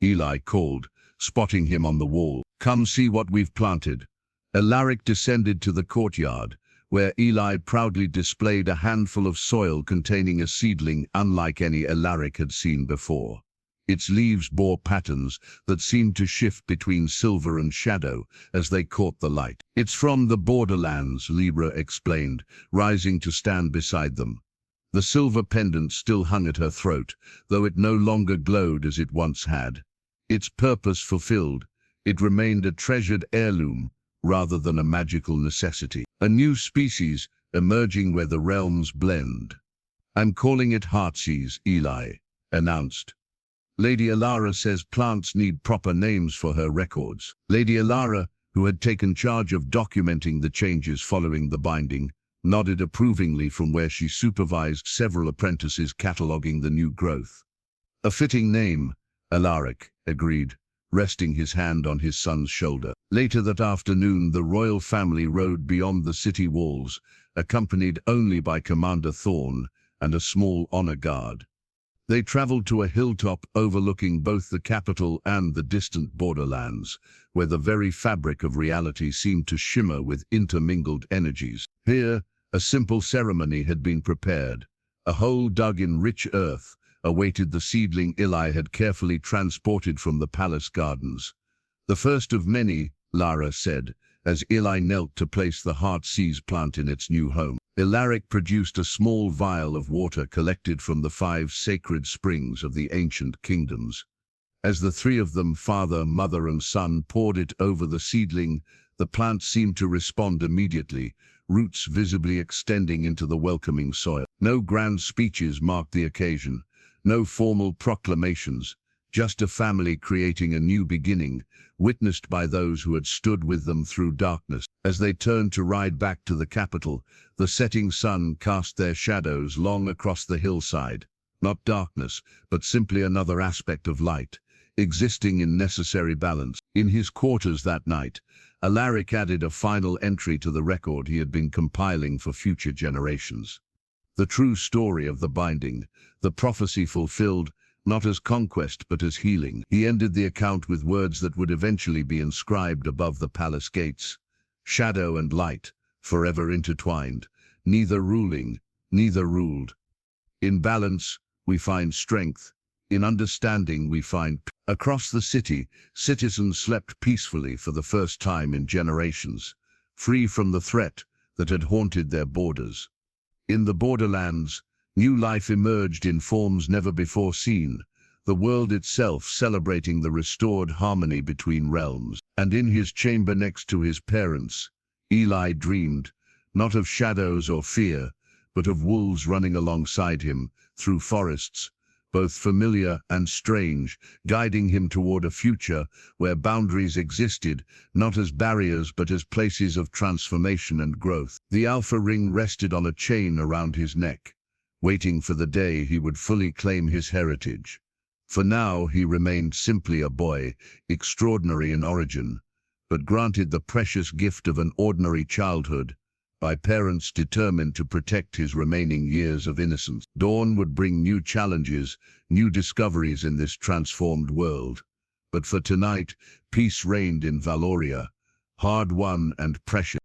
Eli called, spotting him on the wall. "Come see what we've planted." Alaric descended to the courtyard, where Eli proudly displayed a handful of soil containing a seedling unlike any Alaric had seen before. Its leaves bore patterns that seemed to shift between silver and shadow as they caught the light. "It's from the borderlands," Libra explained, rising to stand beside them. The silver pendant still hung at her throat, though it no longer glowed as it once had. Its purpose fulfilled, it remained a treasured heirloom rather than a magical necessity. A new species emerging where the realms blend. "I'm calling it Heartsease," Eli announced. "Lady Alara says plants need proper names for her records." Lady Alara, who had taken charge of documenting the changes following the binding, nodded approvingly from where she supervised several apprentices cataloguing the new growth. "A fitting name," Alaric agreed, resting his hand on his son's shoulder. Later that afternoon, the royal family rode beyond the city walls, accompanied only by Commander Thorne and a small honor guard. They traveled to a hilltop overlooking both the capital and the distant borderlands, where the very fabric of reality seemed to shimmer with intermingled energies. Here, a simple ceremony had been prepared. A hole dug in rich earth awaited the seedling Eli had carefully transported from the palace gardens. "The first of many," Lara said, as Eli knelt to place the Heartsease plant in its new home. Alaric produced a small vial of water collected from the 5 sacred springs of the ancient kingdoms. As the 3 of them, father, mother, and son, poured it over the seedling, the plant seemed to respond immediately, roots visibly extending into the welcoming soil. No grand speeches marked the occasion. No formal proclamations, just a family creating a new beginning, witnessed by those who had stood with them through darkness. As they turned to ride back to the capital, the setting sun cast their shadows long across the hillside. Not darkness, but simply another aspect of light, existing in necessary balance. In his quarters that night, Alaric added a final entry to the record he had been compiling for future generations. The true story of the binding, the prophecy fulfilled, not as conquest but as healing. He ended the account with words that would eventually be inscribed above the palace gates. "Shadow and light, forever intertwined, neither ruling, neither ruled. In balance, we find strength. In understanding, we find peace." Across the city, citizens slept peacefully for the first time in generations, free from the threat that had haunted their borders. In the borderlands, new life emerged in forms never before seen, the world itself celebrating the restored harmony between realms. And in his chamber next to his parents, Eli dreamed, not of shadows or fear, but of wolves running alongside him through forests, both familiar and strange, guiding him toward a future where boundaries existed, not as barriers but as places of transformation and growth. The Alpha ring rested on a chain around his neck, waiting for the day he would fully claim his heritage. For now he remained simply a boy, extraordinary in origin, but granted the precious gift of an ordinary childhood by parents determined to protect his remaining years of innocence. Dawn would bring new challenges, new discoveries in this transformed world. But for tonight, peace reigned in Valoria, hard-won and precious.